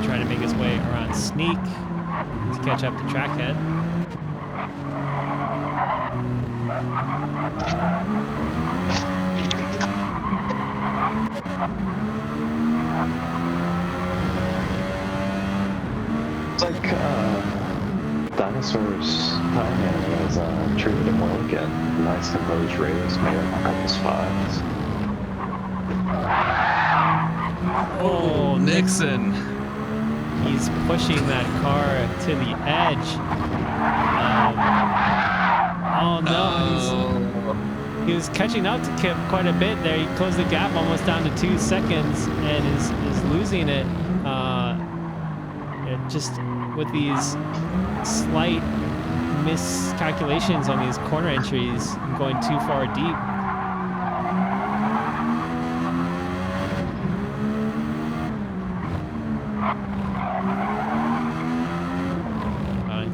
Trying to make his way around Sneak to catch up to Trackhead. It's like Dinosaur's Thailand has treated him well again. Nice composed race, made up a couple spots. Oh, Nixon! He's pushing that car to the edge. Oh no, he was catching up to Kip quite a bit there. He closed the gap almost down to 2 seconds and is losing it. Just with these slight miscalculations on these corner entries, going too far deep.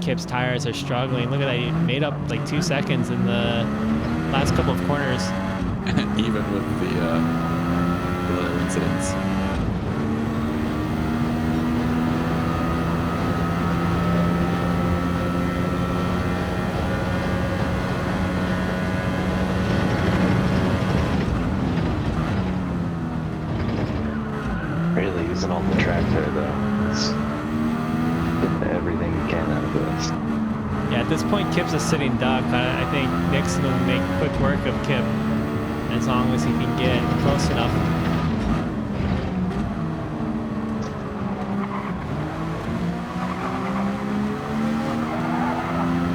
Kip Kip's tires are struggling. Look at that, he made up like 2 seconds in the last couple of corners. Even with the little incidents. Really using all the track there, though. It's getting everything you can out of this. Yeah, at this point, Kip's a sitting duck. I think Nixon will make quick work of Kip as long as he can get close enough.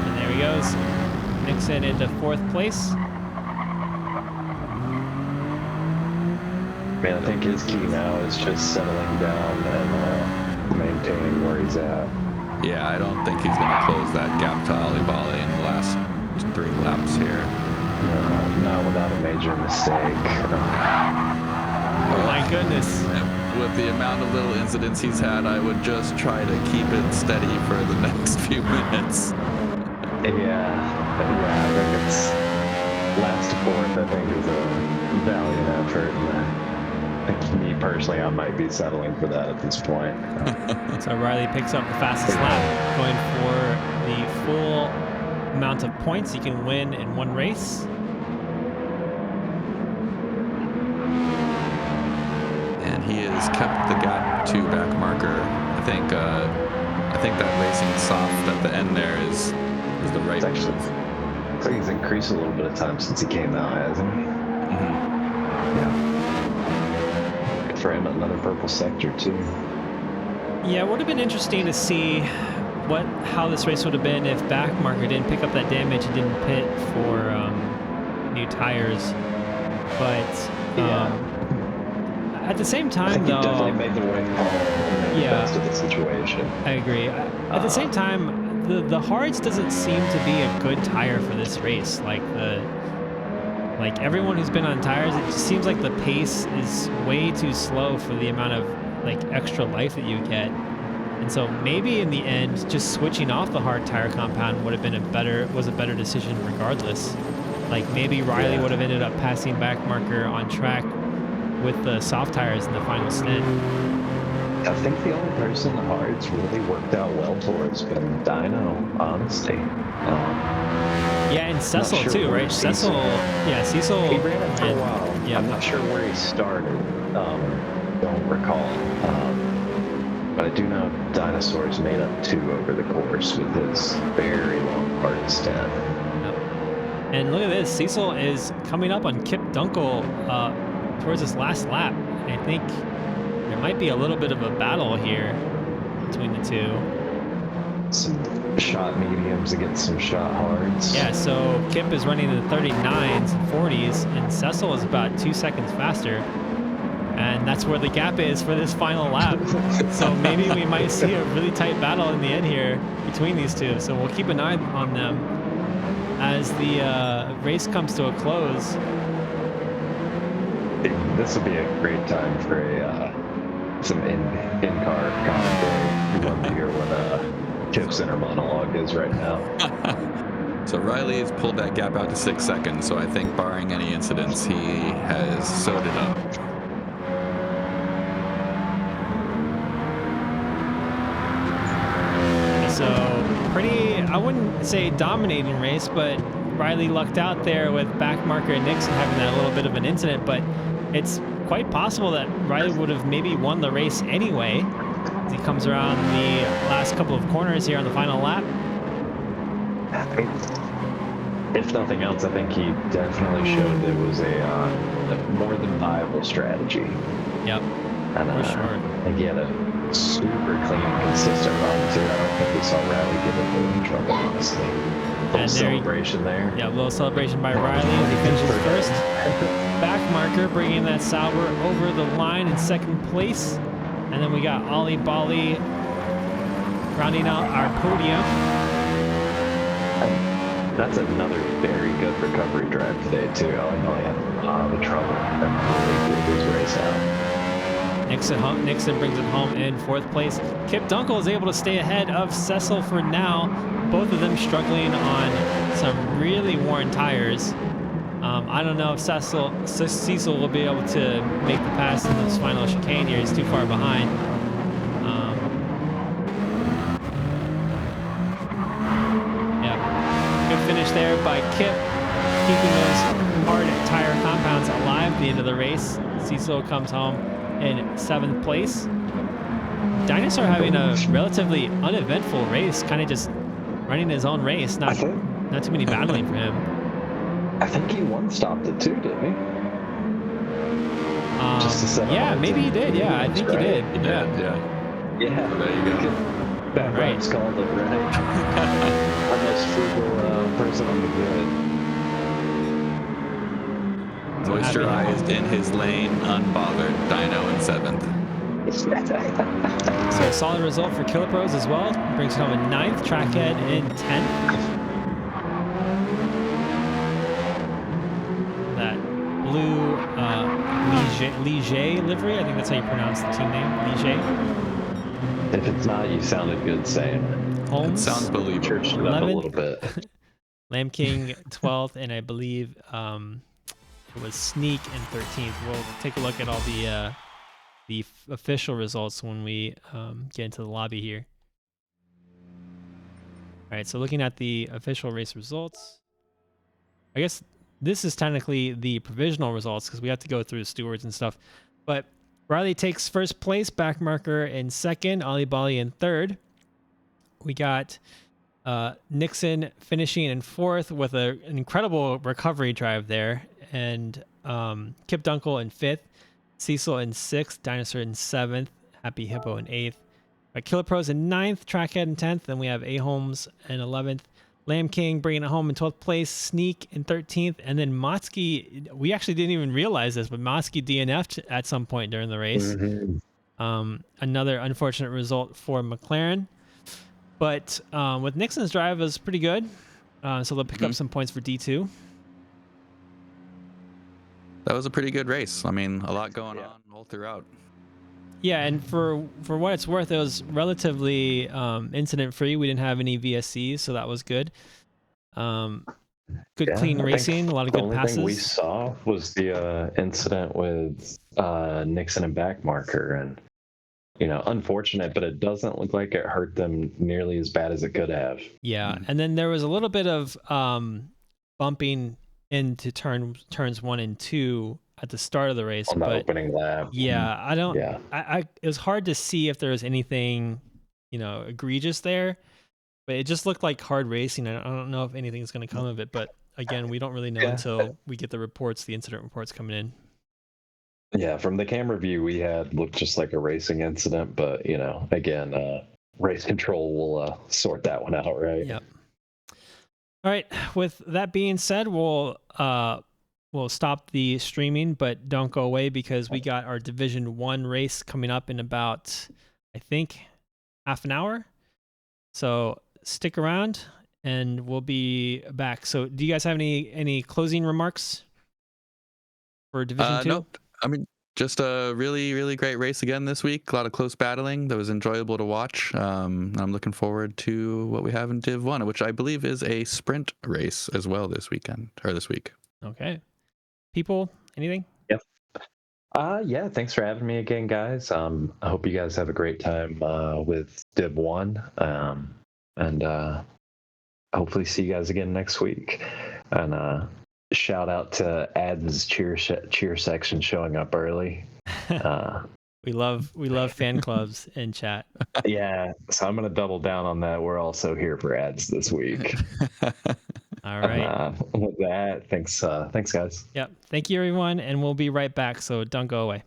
And there he goes. Nixon into 4th place. Man, I think his key now is just settling down and maintaining where he's at. Yeah, I don't think he's going to close that gap to Ali Bali in the last 3 laps here. No, not without a major mistake. Oh my goodness. With the amount of little incidents he's had, I would just try to keep it steady for the next few minutes. Yeah, I think it's last to 4th, I think, is a valiant effort. And I think me personally, I might be settling for that at this point. So Riley picks up the fastest lap, going for the full amount of points you can win in one race. And he has kept the gap to back marker. I think that racing soft at the end there is the right It's actually, move. looks like he's increased a little bit of time since he came out, hasn't he? Mm-hmm. Yeah. Good for him, another purple sector too. Yeah, it would have been interesting to see how this race would have been if Backmarker didn't pick up that damage and didn't pit for new tires. But at the same I time, think he though, definitely made the right call and made the best of the situation. I agree. At the same time, the hards doesn't seem to be a good tire for this race. Like everyone who's been on tires, it just seems like the pace is way too slow for the amount of like extra life that you get. And so maybe in the end, just switching off the hard tire compound would have been a better decision regardless. Like maybe Riley would have ended up passing Backmarker on track with the soft tires in the final stint. I think the only person the hards really worked out well for has been Dino, honestly. Yeah, and Cecil sure too, where right? Cecil, Cecil. He ran it for a while. Yeah. I'm not sure where he started. Don't recall. But I do know Dinosaurs made up 2 over the course with his very long hard stint. And look at this, Cecil is coming up on Kip Dunkel towards this last lap. And I think there might be a little bit of a battle here between the two. Some shot mediums against some shot hards. Yeah, so Kip is running in the 39s and 40s, and Cecil is about 2 seconds faster. And that's where the gap is for this final lap. So maybe we might see a really tight battle in the end here between these two. So we'll keep an eye on them as the race comes to a close. This would be a great time for some in-car commentary. We love to hear what Kip's inner monologue is right now. So Riley has pulled that gap out to 6 seconds. So I think barring any incidents, he has sewed it up. So pretty, I wouldn't say dominating race, but Riley lucked out there with Backmarker and Nixon having that little bit of an incident, but it's quite possible that Riley would have maybe won the race anyway as he comes around the last couple of corners here on the final lap. If nothing else, I think he definitely showed it was a more than viable strategy. Yep, And for sure. again, a super clean, consistent run too. I don't think we saw Riley get into any trouble, honestly. Little celebration there. Yeah, a little celebration by Riley as he finishes first. Backmarker bringing that Sauber over the line in second place. And then we got Ali Bali rounding out our podium. And that's another very good recovery drive today too. Ali Bali had a lot of trouble and really blew his race out. Nixon brings it home in 4th place. Kip Dunkel is able to stay ahead of Cecil for now. Both of them struggling on some really worn tires. I don't know if Cecil will be able to make the pass in this final chicane here. He's too far behind. Yeah, good finish there by Kip, keeping those hard tire compounds alive at the end of the race. Cecil comes home in 7th place. Dinosaur having a relatively uneventful race, kind of just running his own race. Not too many battling for him. I think he one-stopped it too, didn't he? Just to set yeah, maybe he did. Yeah, I think he did. He did, yeah. Yeah, There you go. That Right. Rams called it, right? Our most frugal person on the grid. Moisturized in his lane, unbothered. Dino in 7th. So a solid result for Kilopros as well. Brings it home in 9th, Trackhead in 10th. That blue Ligier livery, I think that's how you pronounce the team name, Ligier. If it's not, you sounded good saying it. It Holmes, sounds believable. Churched it up a 11th. little bit. Lamb King 12th, and I believe it was Sneak in 13th. We'll take a look at all the official results when we get into the lobby here. All right, so looking at the official race results, I guess this is technically the provisional results because we have to go through the stewards and stuff. But Riley takes 1st place, backmarker in 2nd, Ali Bali in 3rd. We got Nixon finishing in 4th with an incredible recovery drive there, and Kip Dunkel in 5th, Cecil in 6th, Dinosaur in 7th, Happy Hippo in 8th. Kilopros in 9th, Trackhead in 10th, then we have A Holmes in 11th, Lamb King bringing it home in 12th place, Sneak in 13th, and then Motsky, we actually didn't even realize this, but Motsky DNF'd at some point during the race. Mm-hmm. Another unfortunate result for McLaren. But with Nixon's drive, it was pretty good. So they'll pick up some points for D2. That was a pretty good race. I mean, a lot going on all throughout. Yeah, and for what it's worth, it was relatively incident-free. We didn't have any VSCs, so that was good. Good, clean racing, a lot of good passes. The only thing we saw was the incident with Nixon and backmarker, and unfortunate, but it doesn't look like it hurt them nearly as bad as it could have. Yeah, and then there was a little bit of bumping into turns 1 and 2 at the start of the race, On the but opening lap. yeah, I don't. Yeah. It was hard to see if there was anything, egregious there, but it just looked like hard racing. I don't know if anything's going to come of it, but again, we don't really know until we get the incident reports coming in. Yeah, from the camera view we had, looked just like a racing incident, but again, race control will sort that one out, right? Yep. All right. With that being said, we'll stop the streaming, but don't go away because we got our Division 1 race coming up in about, I think, half an hour. So stick around and we'll be back. So do you guys have any closing remarks for Division 2? Nope. I mean, just a really, really great race again this week. A lot of close battling that was enjoyable to watch. I'm looking forward to what we have in Div 1, which I believe is a sprint race as well this week. Okay. People, anything? Yep. Yeah, thanks for having me again, guys. I hope you guys have a great time with Div 1. And hopefully see you guys again next week. And shout out to Adam's cheer section showing up early. We love fan clubs in chat. Yeah, so I'm gonna double down on that. We're also here for ads this week. All right. With that, thanks guys. Yep. Thank you, everyone, and we'll be right back. So don't go away.